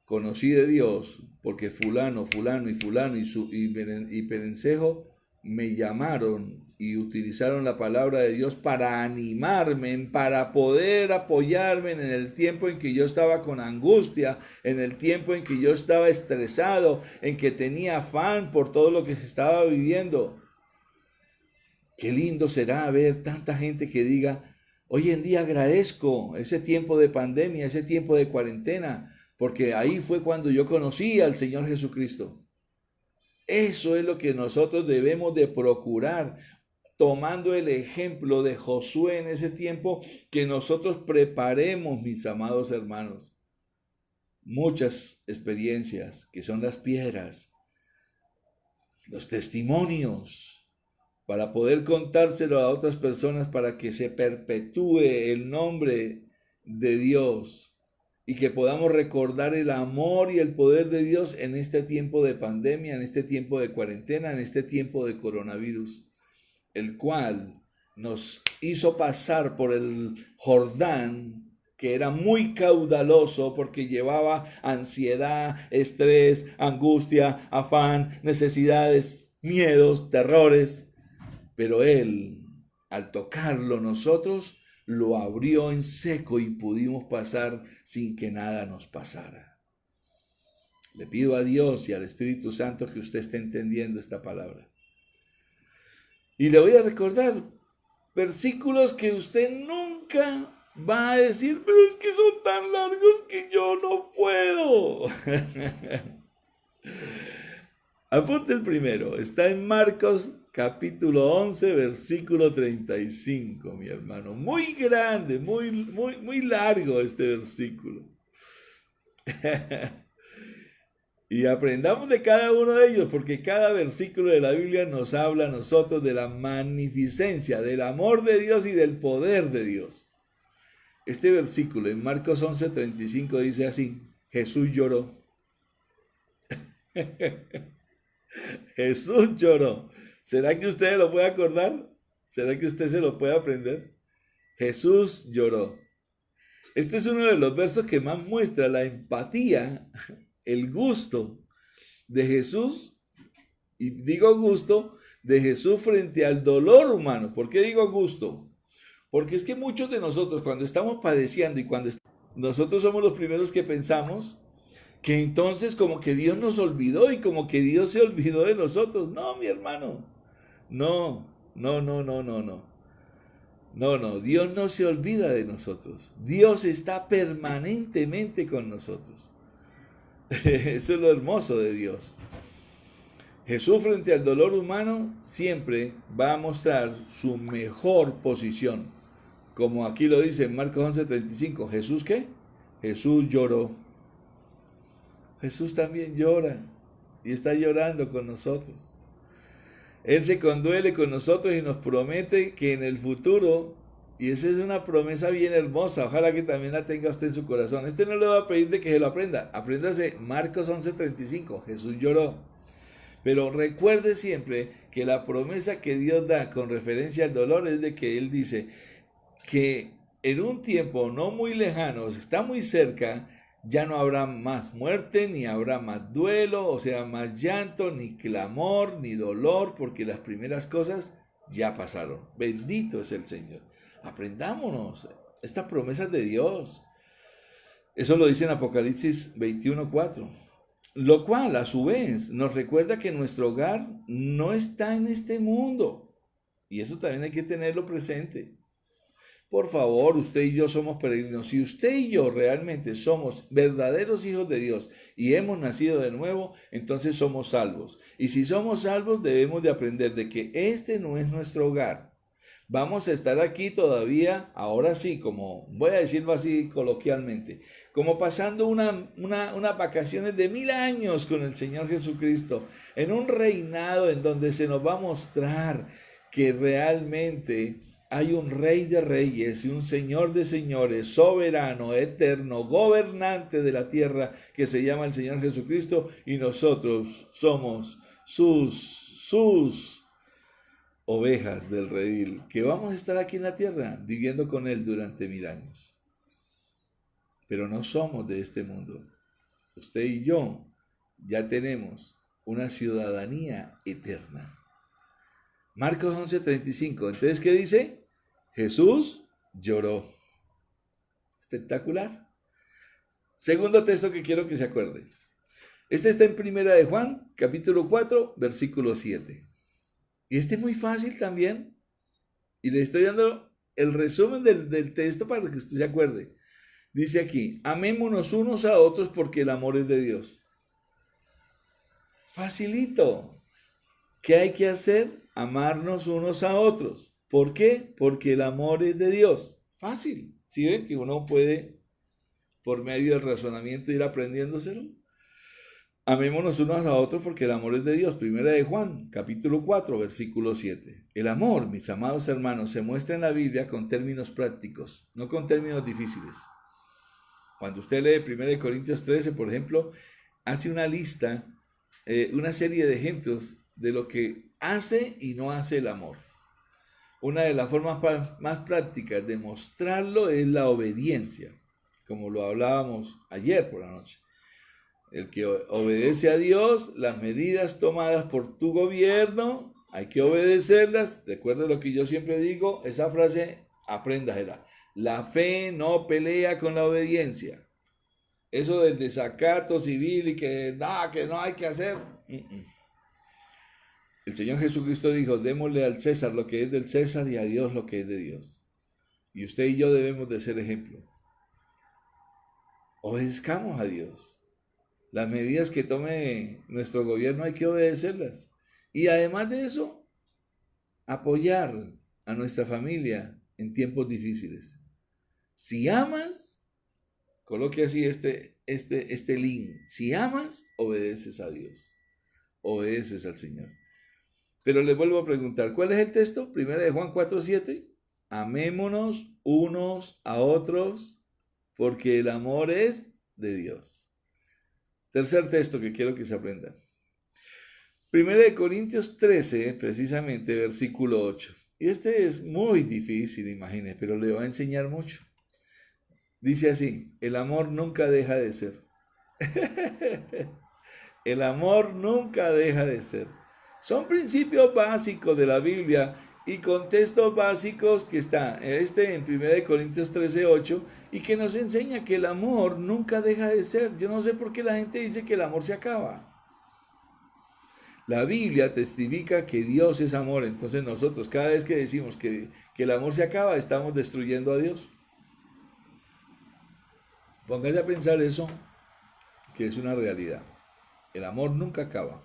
Speaker 1: conocí de Dios porque fulano, fulano y fulano y perencejo me llamaron y utilizaron la palabra de Dios para animarme, para poder apoyarme en el tiempo en que yo estaba con angustia, en el tiempo en que yo estaba estresado, en que tenía afán por todo lo que se estaba viviendo. Qué lindo será ver tanta gente que diga: hoy en día agradezco ese tiempo de pandemia, ese tiempo de cuarentena, porque ahí fue cuando yo conocí al Señor Jesucristo. Eso es lo que nosotros debemos de procurar, tomando el ejemplo de Josué en ese tiempo, que nosotros preparemos, mis amados hermanos, muchas experiencias que son las piedras, los testimonios, para poder contárselo a otras personas, para que se perpetúe el nombre de Dios y que podamos recordar el amor y el poder de Dios en este tiempo de pandemia, en este tiempo de cuarentena, en este tiempo de coronavirus, el cual nos hizo pasar por el Jordán, que era muy caudaloso porque llevaba ansiedad, estrés, angustia, afán, necesidades, miedos, terrores. Pero Él, al tocarlo nosotros, lo abrió en seco y pudimos pasar sin que nada nos pasara. Le pido a Dios y al Espíritu Santo que usted esté entendiendo esta palabra. Y le voy a recordar versículos que usted nunca va a decir: pero es que son tan largos que yo no puedo. Apunte el primero, está en Marcos capítulo 11, versículo 35, mi hermano. Muy grande, muy largo este versículo. Y aprendamos de cada uno de ellos, porque cada versículo de la Biblia nos habla a nosotros de la magnificencia, del amor de Dios y del poder de Dios. Este versículo en Marcos 11, 35 dice así: Jesús lloró. Jesús lloró. ¿Será que usted lo puede acordar? ¿Será que usted se lo puede aprender? Jesús lloró. Este es uno de los versos que más muestra la empatía, el gusto de Jesús, y digo gusto, de Jesús frente al dolor humano. ¿Por qué digo gusto? Porque es que muchos de nosotros, cuando estamos padeciendo y cuando nosotros somos los primeros que pensamos que entonces como que Dios nos olvidó y como que Dios se olvidó de nosotros. No, mi hermano. No. Dios no se olvida de nosotros. Dios está permanentemente con nosotros. Eso es lo hermoso de Dios. Jesús frente al dolor humano siempre va a mostrar su mejor posición. Como aquí lo dice en Marcos 11:35. ¿Jesús qué? Jesús lloró. Jesús también llora y está llorando con nosotros. Él se conduele con nosotros y nos promete que en el futuro, y esa es una promesa bien hermosa, ojalá que también la tenga usted en su corazón. No le va a pedir de que se lo aprenda. Apréndase Marcos 11:35. Jesús lloró. Pero recuerde siempre que la promesa que Dios da con referencia al dolor es de que Él dice que en un tiempo no muy lejano, está muy cerca, ya no habrá más muerte, ni habrá más duelo, o sea, más llanto, ni clamor, ni dolor, porque las primeras cosas ya pasaron. Bendito es el Señor. Aprendámonos estas promesas de Dios. Eso lo dice en Apocalipsis 21:4. Lo cual, a su vez, nos recuerda que nuestro hogar no está en este mundo. Y eso también hay que tenerlo presente. Por favor, usted y yo somos peregrinos. Si usted y yo realmente somos verdaderos hijos de Dios y hemos nacido de nuevo, entonces somos salvos. Y si somos salvos, debemos de aprender de que este no es nuestro hogar. Vamos a estar aquí todavía, ahora sí, como voy a decirlo así coloquialmente, como pasando unas vacaciones de 1000 años con el Señor Jesucristo, en un reinado en donde se nos va a mostrar que realmente hay un Rey de Reyes y un Señor de Señores, soberano, eterno, gobernante de la tierra, que se llama el Señor Jesucristo, y nosotros somos sus ovejas del redil, que vamos a estar aquí en la tierra viviendo con Él durante 1000 años. Pero no somos de este mundo. Usted y yo ya tenemos una ciudadanía eterna. Marcos 11:35. Entonces, ¿qué dice? Jesús lloró. Espectacular. Segundo texto que quiero que se acuerde. Este está en Primera de Juan, capítulo 4, versículo 7. Y este es muy fácil también. Y le estoy dando el resumen del texto para que usted se acuerde. Dice aquí, amémonos unos a otros porque el amor es de Dios. Facilito. ¿Qué hay que hacer? Amarnos unos a otros. ¿Por qué? Porque el amor es de Dios. Fácil. ¿Sí ven que uno puede, por medio del razonamiento, ir aprendiéndoselo? Amémonos unos a otros porque el amor es de Dios. Primera de Juan, capítulo 4, versículo 7. El amor, mis amados hermanos, se muestra en la Biblia con términos prácticos, no con términos difíciles. Cuando usted lee 1 Corintios 13, por ejemplo, hace una lista, una serie de ejemplos de lo que hace y no hace el amor. Una de las formas más prácticas de mostrarlo es la obediencia, como lo hablábamos ayer por la noche. El que obedece a Dios, las medidas tomadas por tu gobierno, hay que obedecerlas. Recuerda lo que yo siempre digo, esa frase, apréndasela. La fe no pelea con la obediencia. Eso del desacato civil y que no hay que hacer. El Señor Jesucristo dijo, démosle al César lo que es del César y a Dios lo que es de Dios. Y usted y yo debemos de ser ejemplo. Obedezcamos a Dios. Las medidas que tome nuestro gobierno hay que obedecerlas. Y además de eso, apoyar a nuestra familia en tiempos difíciles. Si amas, coloque así este link. Si amas, obedeces a Dios. Obedeces al Señor. Pero les vuelvo a preguntar, ¿cuál es el texto? Primera de Juan 4:7. Amémonos unos a otros porque el amor es de Dios. Tercer texto que quiero que se aprendan. Primera de Corintios 13, precisamente, versículo 8. Y este es muy difícil, imagínense, pero le va a enseñar mucho. Dice así, el amor nunca deja de ser. El amor nunca deja de ser. Son principios básicos de la Biblia y contextos básicos que está en 1 Corintios 13:8 y que nos enseña que el amor nunca deja de ser. Yo no sé por qué la gente dice que el amor se acaba. La Biblia testifica que Dios es amor, entonces nosotros cada vez que decimos que el amor se acaba, estamos destruyendo a Dios. Póngase a pensar eso, que es una realidad. El amor nunca acaba.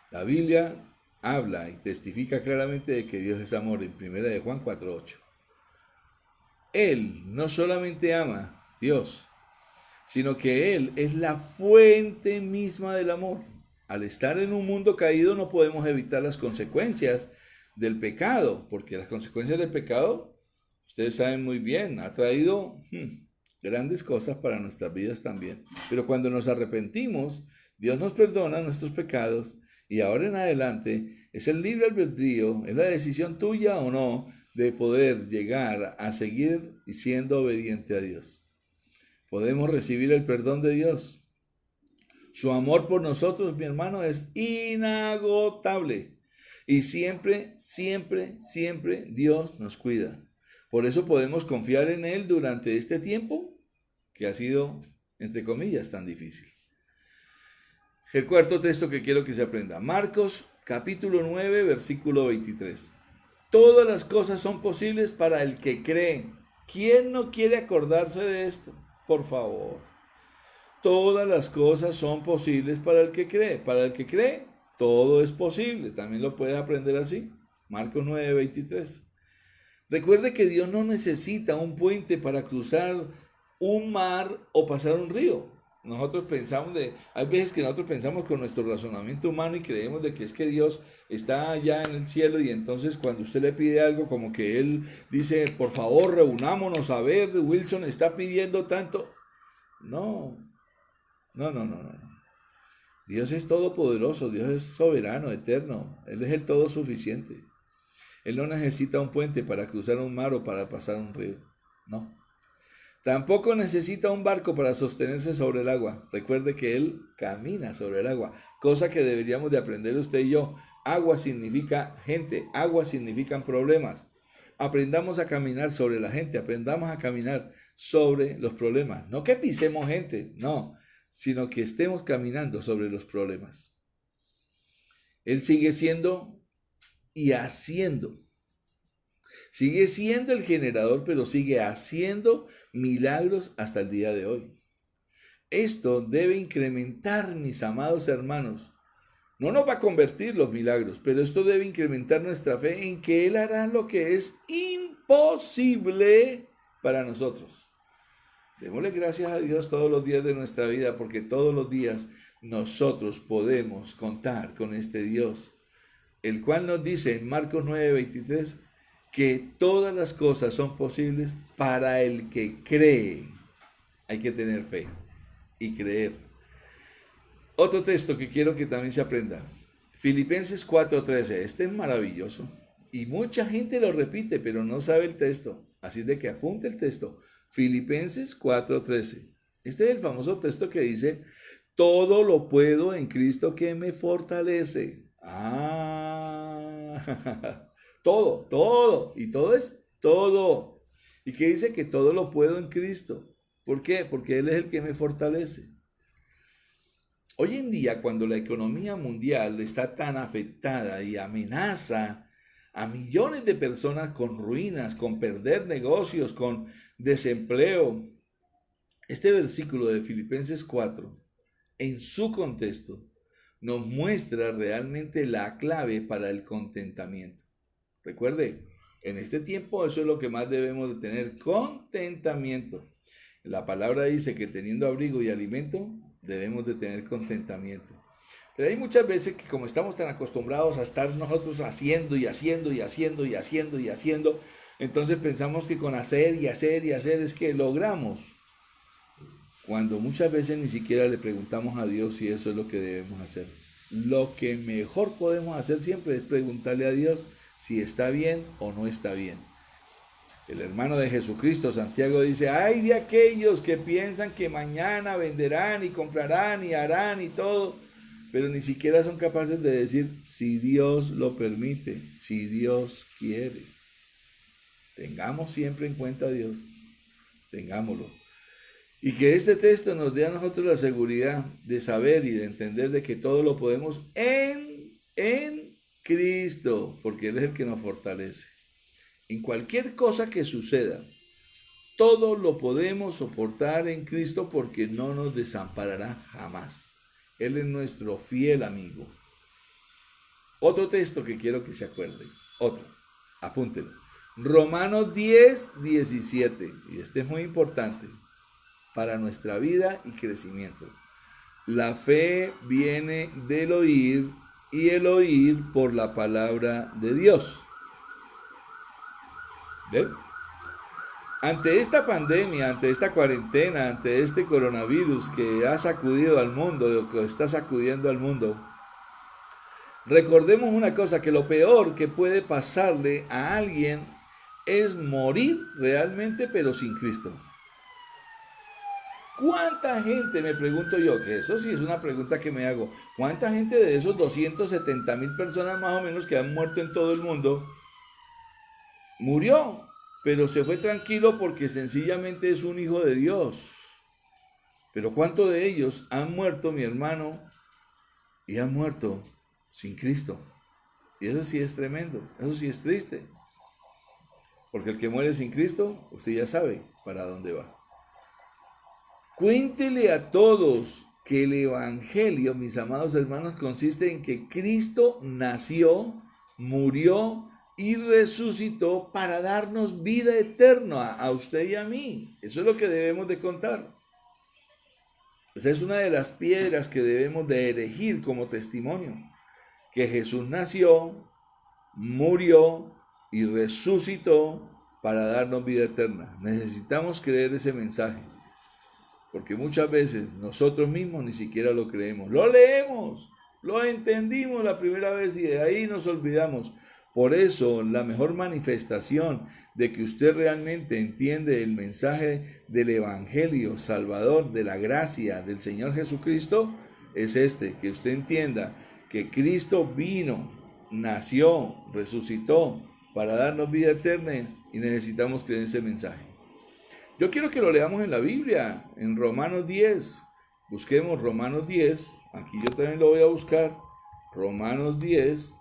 Speaker 1: La Biblia habla y testifica claramente de que Dios es amor en 1 de Juan 4:8. Él no solamente ama, Dios, sino que Él es la fuente misma del amor. Al estar en un mundo caído no podemos evitar las consecuencias del pecado, porque las consecuencias del pecado, ustedes saben muy bien, ha traído grandes cosas para nuestras vidas también. Pero cuando nos arrepentimos, Dios nos perdona nuestros pecados y ahora en adelante es el libre albedrío, es la decisión tuya o no de poder llegar a seguir siendo obediente a Dios. Podemos recibir el perdón de Dios. Su amor por nosotros, mi hermano, es inagotable. Y siempre, siempre, siempre Dios nos cuida. Por eso podemos confiar en Él durante este tiempo que ha sido, entre comillas, tan difícil. El cuarto texto que quiero que se aprenda. Marcos, capítulo 9, versículo 23. Todas las cosas son posibles para el que cree. ¿Quién no quiere acordarse de esto? Por favor. Todas las cosas son posibles para el que cree. Para el que cree, todo es posible. También lo puedes aprender así. Marcos 9:23. Recuerde que Dios no necesita un puente para cruzar un mar o pasar un río. Hay veces que nosotros pensamos con nuestro razonamiento humano y creemos de que es que Dios está allá en el cielo y entonces cuando usted le pide algo como que Él dice, por favor, reunámonos a ver, Wilson está pidiendo tanto. No. Dios es todopoderoso, Dios es soberano, eterno, Él es el todo suficiente. Él no necesita un puente para cruzar un mar o para pasar un río, no. Tampoco necesita un barco para sostenerse sobre el agua. Recuerde que Él camina sobre el agua, cosa que deberíamos de aprender usted y yo. Agua significa gente, agua significan problemas. Aprendamos a caminar sobre la gente, aprendamos a caminar sobre los problemas. No que pisemos gente, no, sino que estemos caminando sobre los problemas. Él sigue siendo y haciendo. Sigue siendo el generador, pero sigue haciendo milagros hasta el día de hoy. Esto debe incrementar, mis amados hermanos. No nos va a convertir los milagros, pero esto debe incrementar nuestra fe en que Él hará lo que es imposible para nosotros. Démosle gracias a Dios todos los días de nuestra vida, porque todos los días nosotros podemos contar con este Dios, el cual nos dice en Marcos 9:23 que todas las cosas son posibles para el que cree. Hay que tener fe y creer. Otro texto que quiero que también se aprenda. Filipenses 4:13. Este es maravilloso. Y mucha gente lo repite, pero no sabe el texto. Así de que apunte el texto. Filipenses 4:13. Este es el famoso texto que dice, todo lo puedo en Cristo que me fortalece. Todo. Y todo es todo. ¿Y qué dice? Que todo lo puedo en Cristo. ¿Por qué? Porque Él es el que me fortalece. Hoy en día, cuando la economía mundial está tan afectada y amenaza a millones de personas con ruinas, con perder negocios, con desempleo, este versículo de Filipenses 4, en su contexto, nos muestra realmente la clave para el contentamiento. Recuerde, en este tiempo eso es lo que más debemos de tener, contentamiento. La palabra dice que teniendo abrigo y alimento, debemos de tener contentamiento. Pero hay muchas veces que como estamos tan acostumbrados a estar nosotros haciendo, entonces pensamos que con hacer es que logramos. Cuando muchas veces ni siquiera le preguntamos a Dios si eso es lo que debemos hacer. Lo que mejor podemos hacer siempre es preguntarle a Dios si está bien o no está bien. El hermano de Jesucristo, Santiago, dice, ay de aquellos que piensan que mañana venderán y comprarán y harán y todo, pero ni siquiera son capaces de decir si Dios lo permite, si Dios quiere. Tengamos siempre en cuenta a Dios, tengámoslo. Y que este texto nos dé a nosotros la seguridad de saber y de entender de que todo lo podemos en Cristo, porque Él es el que nos fortalece. En cualquier cosa que suceda, todo lo podemos soportar en Cristo porque no nos desamparará jamás. Él es nuestro fiel amigo. Otro texto que quiero que se acuerden. Apúntelo. Romanos 10:17. Y este es muy importante para nuestra vida y crecimiento. La fe viene del oír y el oír por la palabra de Dios. ¿Ven? Ante esta pandemia, ante esta cuarentena, ante este coronavirus que ha sacudido al mundo, que está sacudiendo al mundo, recordemos una cosa, que lo peor que puede pasarle a alguien es morir realmente, pero sin Cristo. ¿Cuánta gente, me pregunto yo, que eso sí es una pregunta que me hago, cuánta gente de esos 270,000 personas más o menos que han muerto en todo el mundo, murió, pero se fue tranquilo porque sencillamente es un hijo de Dios? Pero ¿cuántos de ellos han muerto, mi hermano, y han muerto sin Cristo? Y eso sí es tremendo, eso sí es triste. Porque el que muere sin Cristo, usted ya sabe para dónde va. Cuéntele a todos que el evangelio, mis amados hermanos, consiste en que Cristo nació, murió, y resucitó para darnos vida eterna a usted y a mí. Eso es lo que debemos de contar. Esa es una de las piedras que debemos de elegir como testimonio, que Jesús nació, murió y resucitó para darnos vida eterna. Necesitamos creer ese mensaje, porque muchas veces nosotros mismos ni siquiera lo creemos. Lo leemos, lo entendimos la primera vez y de ahí nos olvidamos. Por eso, la mejor manifestación de que usted realmente entiende el mensaje del Evangelio Salvador, de la gracia del Señor Jesucristo, es que usted entienda que Cristo vino, nació, resucitó para darnos vida eterna y necesitamos creer ese mensaje. Yo quiero que lo leamos en la Biblia, en Romanos 10. Busquemos Romanos 10, aquí yo también lo voy a buscar, Romanos 10,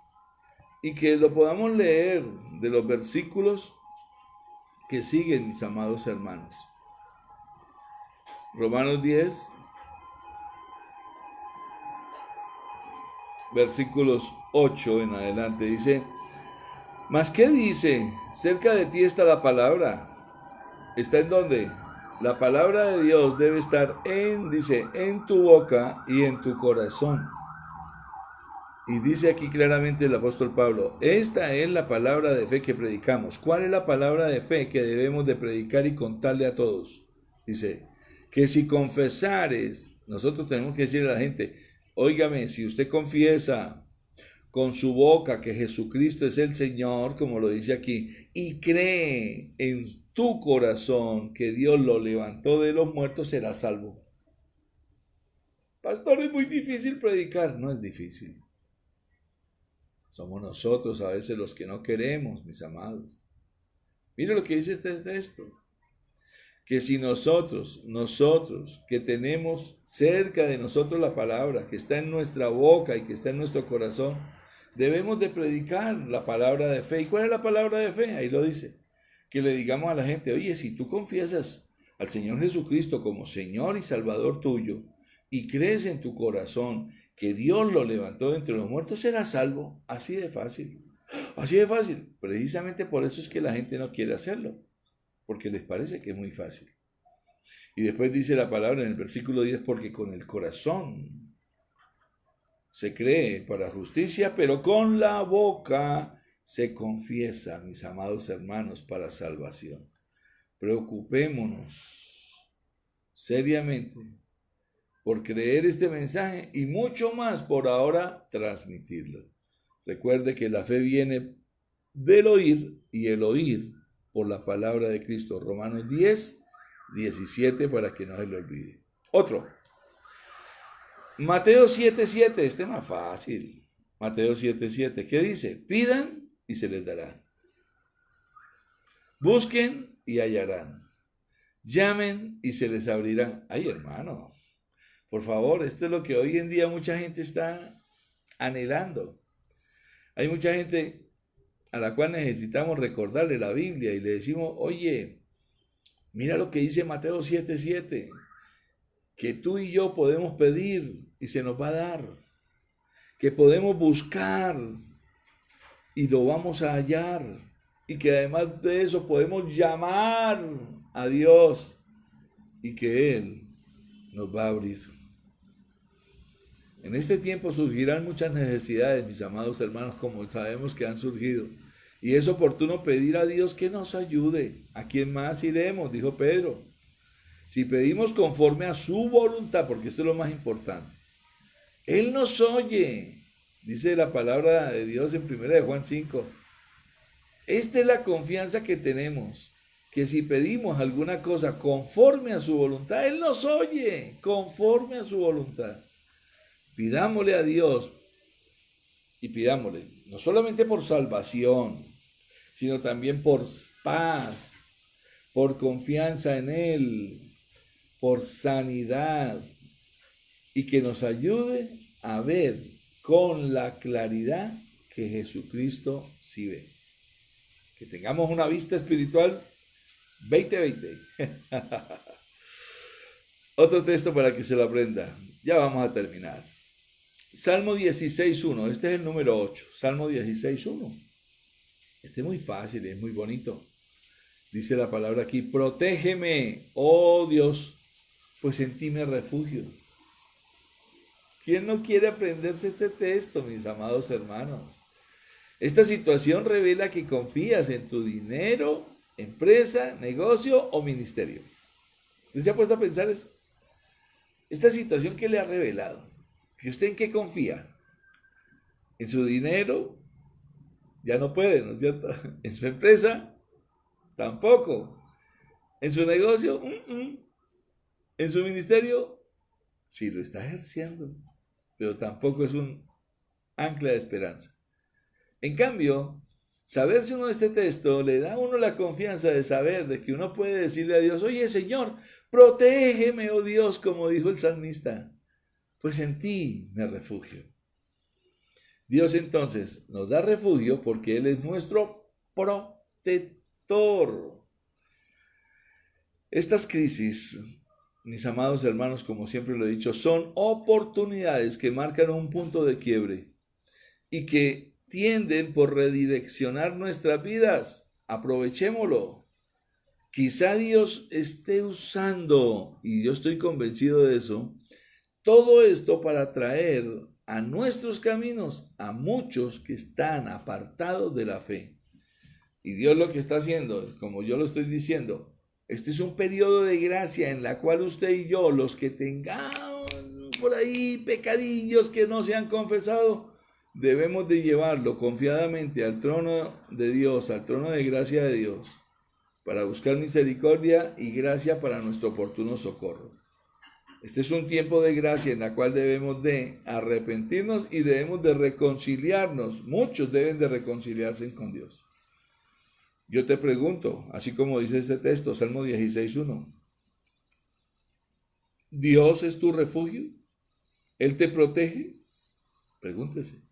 Speaker 1: y que lo podamos leer de los versículos que siguen, mis amados hermanos. Romanos 10, versículos 8 en adelante, dice: ¿Mas qué dice? Cerca de ti está la palabra. ¿Está en dónde? La palabra de Dios debe estar en tu boca y en tu corazón. Y dice aquí claramente el apóstol Pablo, esta es la palabra de fe que predicamos. ¿Cuál es la palabra de fe que debemos de predicar y contarle a todos? Dice, que si confesares, nosotros tenemos que decirle a la gente, óigame, si usted confiesa con su boca que Jesucristo es el Señor, como lo dice aquí, y cree en tu corazón que Dios lo levantó de los muertos, serás salvo. Pastor, es muy difícil predicar. No es difícil. Somos nosotros a veces los que no queremos, mis amados. Mire lo que dice este texto. Que si nosotros que tenemos cerca de nosotros la palabra, que está en nuestra boca y que está en nuestro corazón, debemos de predicar la palabra de fe. ¿Y cuál es la palabra de fe? Ahí lo dice. Que le digamos a la gente, oye, si tú confiesas al Señor Jesucristo como Señor y Salvador tuyo, y crees en tu corazón que Dios lo levantó de entre los muertos, serás salvo. Así de fácil. Así de fácil. Precisamente por eso es que la gente no quiere hacerlo, porque les parece que es muy fácil. Y después dice la palabra en el versículo 10, porque con el corazón se cree para justicia, pero con la boca se confiesa, mis amados hermanos, para salvación. Preocupémonos seriamente por creer este mensaje y mucho más por ahora transmitirlo. Recuerde que la fe viene del oír y el oír por la palabra de Cristo. Romanos 10, 17, para que no se le olvide. Otro. Mateo 7, 7, este es más fácil. Mateo 7, 7, ¿qué dice? Pidan y se les dará. Busquen y hallarán. Llamen y se les abrirá. Ay, hermano, por favor, esto es lo que hoy en día mucha gente está anhelando. Hay mucha gente a la cual necesitamos recordarle la Biblia y le decimos, oye, mira lo que dice Mateo 7, 7, que tú y yo podemos pedir y se nos va a dar, que podemos buscar y lo vamos a hallar, y que además de eso podemos llamar a Dios y que Él nos va a abrir. En este tiempo surgirán muchas necesidades, mis amados hermanos, como sabemos que han surgido. Y es oportuno pedir a Dios que nos ayude. ¿A quién más iremos? Dijo Pedro. Si pedimos conforme a su voluntad, porque esto es lo más importante. Él nos oye. Dice la palabra de Dios en 1 Juan 5. Esta es la confianza que tenemos. Que si pedimos alguna cosa conforme a su voluntad, Él nos oye. Conforme a su voluntad. Pidámosle a Dios y pidámosle, no solamente por salvación, sino también por paz, por confianza en Él, por sanidad, y que nos ayude a ver con la claridad que Jesucristo sí ve. Que tengamos una vista espiritual 20-20. Otro texto para que se lo aprenda. Ya vamos a terminar. Salmo 16.1, este es el número 8, Salmo 16.1. Este es muy fácil, es muy bonito. Dice la palabra aquí, protégeme, oh Dios, pues en ti me refugio. ¿Quién no quiere aprenderse este texto, mis amados hermanos? Esta situación revela que confías en tu dinero, empresa, negocio o ministerio. ¿Usted se ha puesto a pensar eso? Esta situación, ¿qué le ha revelado? ¿Que usted en qué confía? ¿En su dinero? Ya no puede, ¿no es cierto? ¿En su empresa? Tampoco. ¿En su negocio? ¿En su ministerio? Sí, lo está ejerciendo, pero tampoco es un ancla de esperanza. En cambio, saberse uno de este texto le da a uno la confianza de saber de que uno puede decirle a Dios, oye Señor, protégeme, oh Dios, como dijo el salmista, pues en ti me refugio. Dios entonces nos da refugio porque Él es nuestro protector. Estas crisis, mis amados hermanos, como siempre lo he dicho, son oportunidades que marcan un punto de quiebre y que tienden por redireccionar nuestras vidas. Aprovechémoslo. Quizá Dios esté usando, y yo estoy convencido de eso, todo esto para traer a nuestros caminos a muchos que están apartados de la fe. Y Dios lo que está haciendo, como yo lo estoy diciendo, este es un periodo de gracia en la cual usted y yo, los que tengamos por ahí pecadillos que no se han confesado, debemos de llevarlo confiadamente al trono de Dios, al trono de gracia de Dios, para buscar misericordia y gracia para nuestro oportuno socorro. Este es un tiempo de gracia en la cual debemos de arrepentirnos y debemos de reconciliarnos. Muchos deben de reconciliarse con Dios. Yo te pregunto, así como dice este texto, Salmo 16:1, ¿Dios es tu refugio? ¿Él te protege? Pregúntese.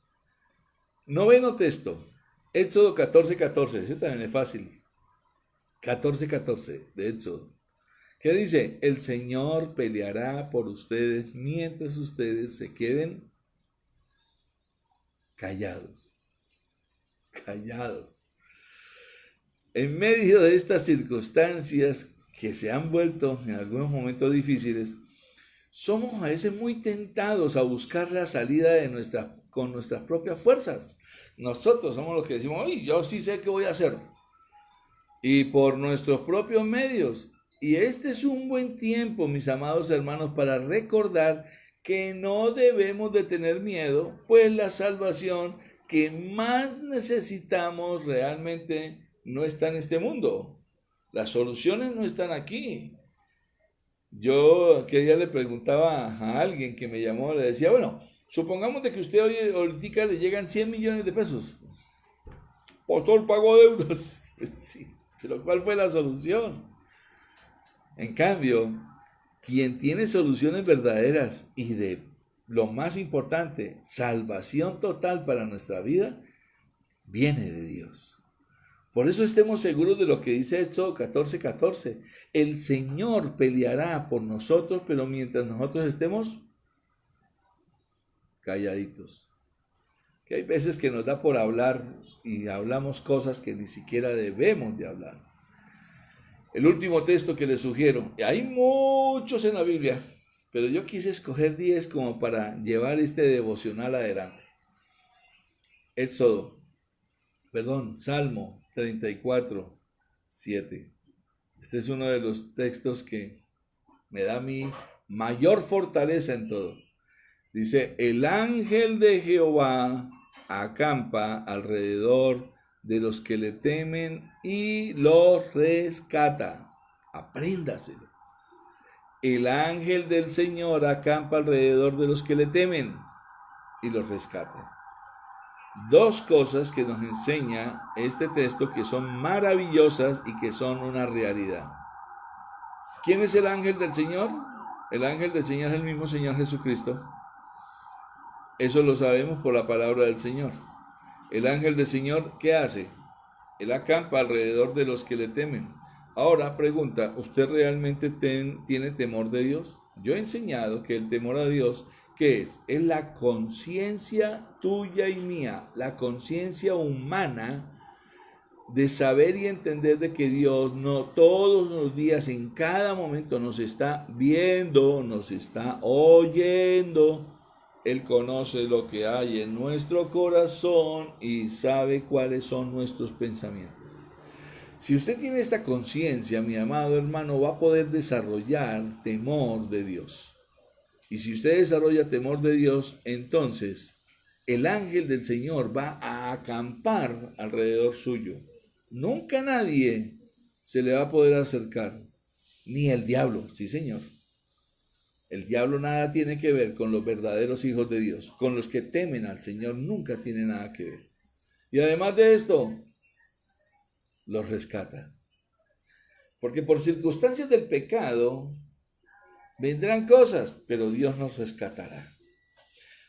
Speaker 1: Noveno texto, Éxodo 14:14, ese también es fácil. 14:14 de Éxodo. ¿Qué dice? El Señor peleará por ustedes mientras ustedes se queden callados. Callados. En medio de estas circunstancias que se han vuelto en algunos momentos difíciles, somos a veces muy tentados a buscar la salida con nuestras propias fuerzas. Nosotros somos los que decimos, oye, yo sí sé qué voy a hacer. Y por nuestros propios medios. Y este es un buen tiempo, mis amados hermanos, para recordar que no debemos de tener miedo, pues la salvación que más necesitamos realmente no está en este mundo. Las soluciones no están aquí. Yo aquel día le preguntaba a alguien que me llamó, le decía, bueno, supongamos de que usted hoy ahorita le llegan 100 millones de pesos. Pastor, pago deudas. Pues sí, pero ¿cuál fue la solución? En cambio, quien tiene soluciones verdaderas y de lo más importante, salvación total para nuestra vida, viene de Dios. Por eso estemos seguros de lo que dice Éxodo 14:14. El Señor peleará por nosotros, pero mientras nosotros estemos calladitos. Que hay veces que nos da por hablar y hablamos cosas que ni siquiera debemos de hablar. El último texto que les sugiero, hay muchos en la Biblia, pero yo quise escoger 10 como para llevar este devocional adelante. Salmo 34:7. Este es uno de los textos que me da mi mayor fortaleza en todo. Dice, el ángel de Jehová acampa alrededor de los que le temen y los rescata. Apréndaselo. El ángel del Señor acampa alrededor de los que le temen y los rescata. Dos cosas que nos enseña este texto que son maravillosas y que son una realidad. ¿Quién es el ángel del Señor? El ángel del Señor es el mismo Señor Jesucristo. Eso lo sabemos por la palabra del Señor. El ángel del Señor, ¿qué hace? Él acampa alrededor de los que le temen. Ahora, pregunta, ¿usted realmente tiene temor de Dios? Yo he enseñado que el temor a Dios, ¿qué es? Es la conciencia tuya y mía, la conciencia humana de saber y entender de que Dios no todos los días, en cada momento nos está viendo, nos está oyendo. Él conoce lo que hay en nuestro corazón y sabe cuáles son nuestros pensamientos. Si usted tiene esta conciencia, mi amado hermano, va a poder desarrollar temor de Dios. Y si usted desarrolla temor de Dios, entonces el ángel del Señor va a acampar alrededor suyo. Nunca nadie se le va a poder acercar, ni el diablo, sí señor. El diablo nada tiene que ver con los verdaderos hijos de Dios, con los que temen al Señor nunca tiene nada que ver. Y además de esto, los rescata. Porque por circunstancias del pecado vendrán cosas, pero Dios nos rescatará.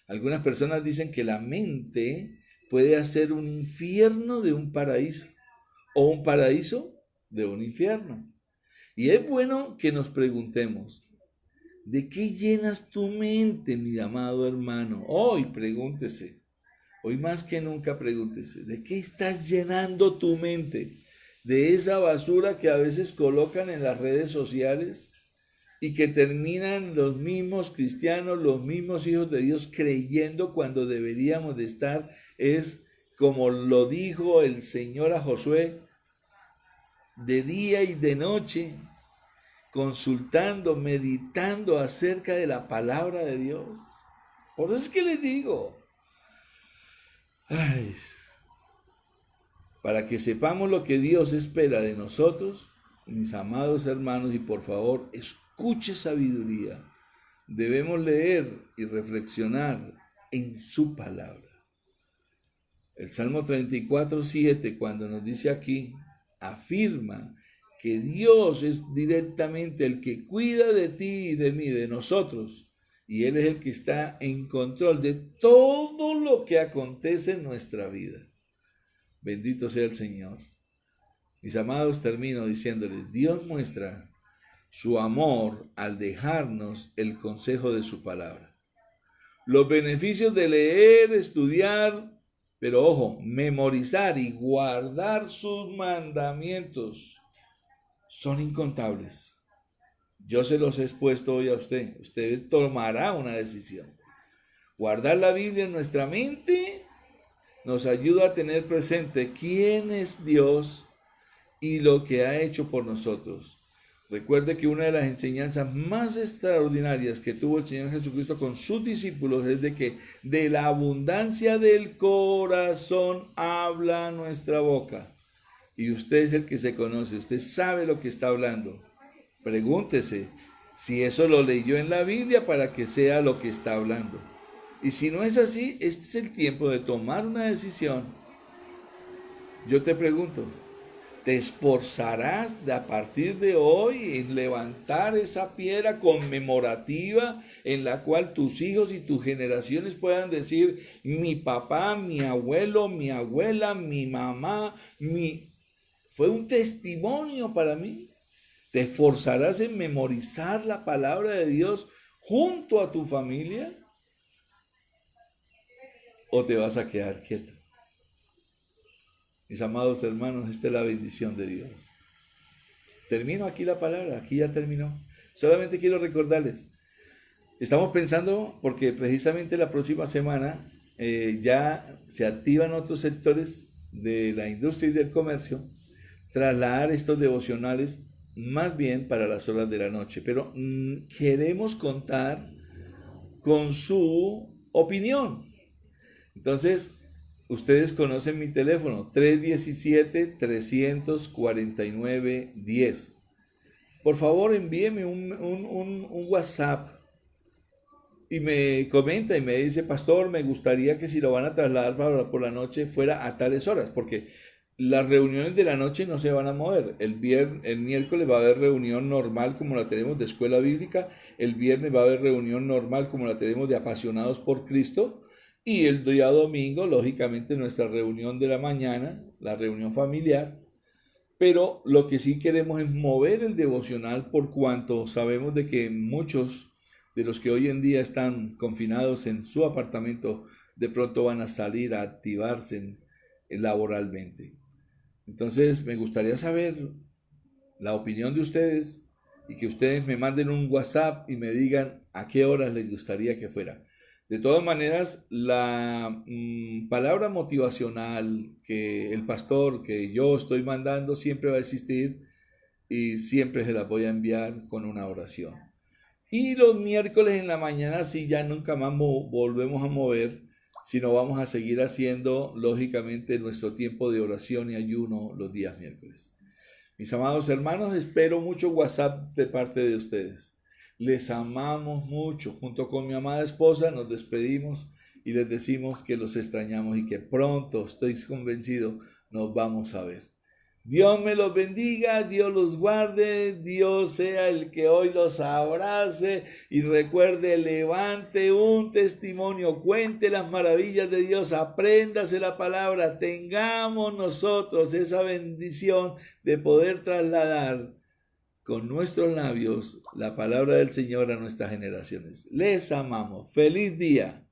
Speaker 1: Algunas personas dicen que la mente puede hacer un infierno de un paraíso o un paraíso de un infierno. Y es bueno que nos preguntemos, ¿de qué llenas tu mente, mi amado hermano? Hoy pregúntese, hoy más que nunca pregúntese, ¿de qué estás llenando tu mente? ¿De esa basura que a veces colocan en las redes sociales y que terminan los mismos cristianos, los mismos hijos de Dios creyendo cuando deberíamos de estar? Es como lo dijo el Señor a Josué, de día y de noche, consultando, meditando acerca de la palabra de Dios. Por eso es que les digo, ay, para que sepamos lo que Dios espera de nosotros, mis amados hermanos, y por favor, escuche sabiduría. Debemos leer y reflexionar en su palabra. El Salmo 34:7, cuando nos dice aquí, afirma que Dios es directamente el que cuida de ti y de mí, de nosotros, y Él es el que está en control de todo lo que acontece en nuestra vida. Bendito sea el Señor. Mis amados, termino diciéndoles, Dios muestra su amor al dejarnos el consejo de su palabra. Los beneficios de leer, estudiar, pero ojo, memorizar y guardar sus mandamientos son incontables. Yo se los he expuesto hoy a usted. Usted tomará una decisión. Guardar la Biblia en nuestra mente nos ayuda a tener presente quién es Dios y lo que ha hecho por nosotros. Recuerde que una de las enseñanzas más extraordinarias que tuvo el Señor Jesucristo con sus discípulos es de que de la abundancia del corazón habla nuestra boca. Y usted es el que se conoce, usted sabe lo que está hablando. Pregúntese si eso lo leyó en la Biblia para que sea lo que está hablando. Y si no es así, este es el tiempo de tomar una decisión. Yo te pregunto, ¿te esforzarás de a partir de hoy en levantar esa piedra conmemorativa en la cual tus hijos y tus generaciones puedan decir, mi papá, mi abuelo, mi abuela, mi mamá, fue un testimonio para mí? ¿Te esforzarás en memorizar la palabra de Dios junto a tu familia? ¿O te vas a quedar quieto? Mis amados hermanos, esta es la bendición de Dios. Termino aquí la palabra, aquí ya terminó. Solamente quiero recordarles, estamos pensando, porque precisamente la próxima semana ya se activan otros sectores de la industria y del comercio, trasladar estos devocionales más bien para las horas de la noche. Pero queremos contar con su opinión. Entonces, ustedes conocen mi teléfono, 317-349-10. Por favor, envíeme un WhatsApp y me comenta y me dice, pastor, me gustaría que si lo van a trasladar por la noche fuera a tales horas, porque las reuniones de la noche no se van a mover. El miércoles va a haber reunión normal como la tenemos de escuela bíblica, el viernes va a haber reunión normal como la tenemos de apasionados por Cristo, y el día domingo, lógicamente, nuestra reunión de la mañana, la reunión familiar. Pero lo que sí queremos es mover el devocional por cuanto sabemos de que muchos de los que hoy en día están confinados en su apartamento de pronto van a salir a activarse laboralmente. Entonces me gustaría saber la opinión de ustedes y que ustedes me manden un WhatsApp y me digan a qué horas les gustaría que fuera. De todas maneras, la palabra motivacional que el pastor, que yo estoy mandando, siempre va a existir y siempre se las voy a enviar con una oración. Y los miércoles en la mañana sí ya nunca más volvemos a mover, sino vamos a seguir haciendo, lógicamente, nuestro tiempo de oración y ayuno los días miércoles. Mis amados hermanos, espero mucho WhatsApp de parte de ustedes. Les amamos mucho. Junto con mi amada esposa nos despedimos y les decimos que los extrañamos y que pronto, estoy convencido, nos vamos a ver. Dios me los bendiga, Dios los guarde, Dios sea el que hoy los abrace y recuerde, levante un testimonio, cuente las maravillas de Dios, apréndase la palabra, tengamos nosotros esa bendición de poder trasladar con nuestros labios la palabra del Señor a nuestras generaciones. Les amamos. Feliz día.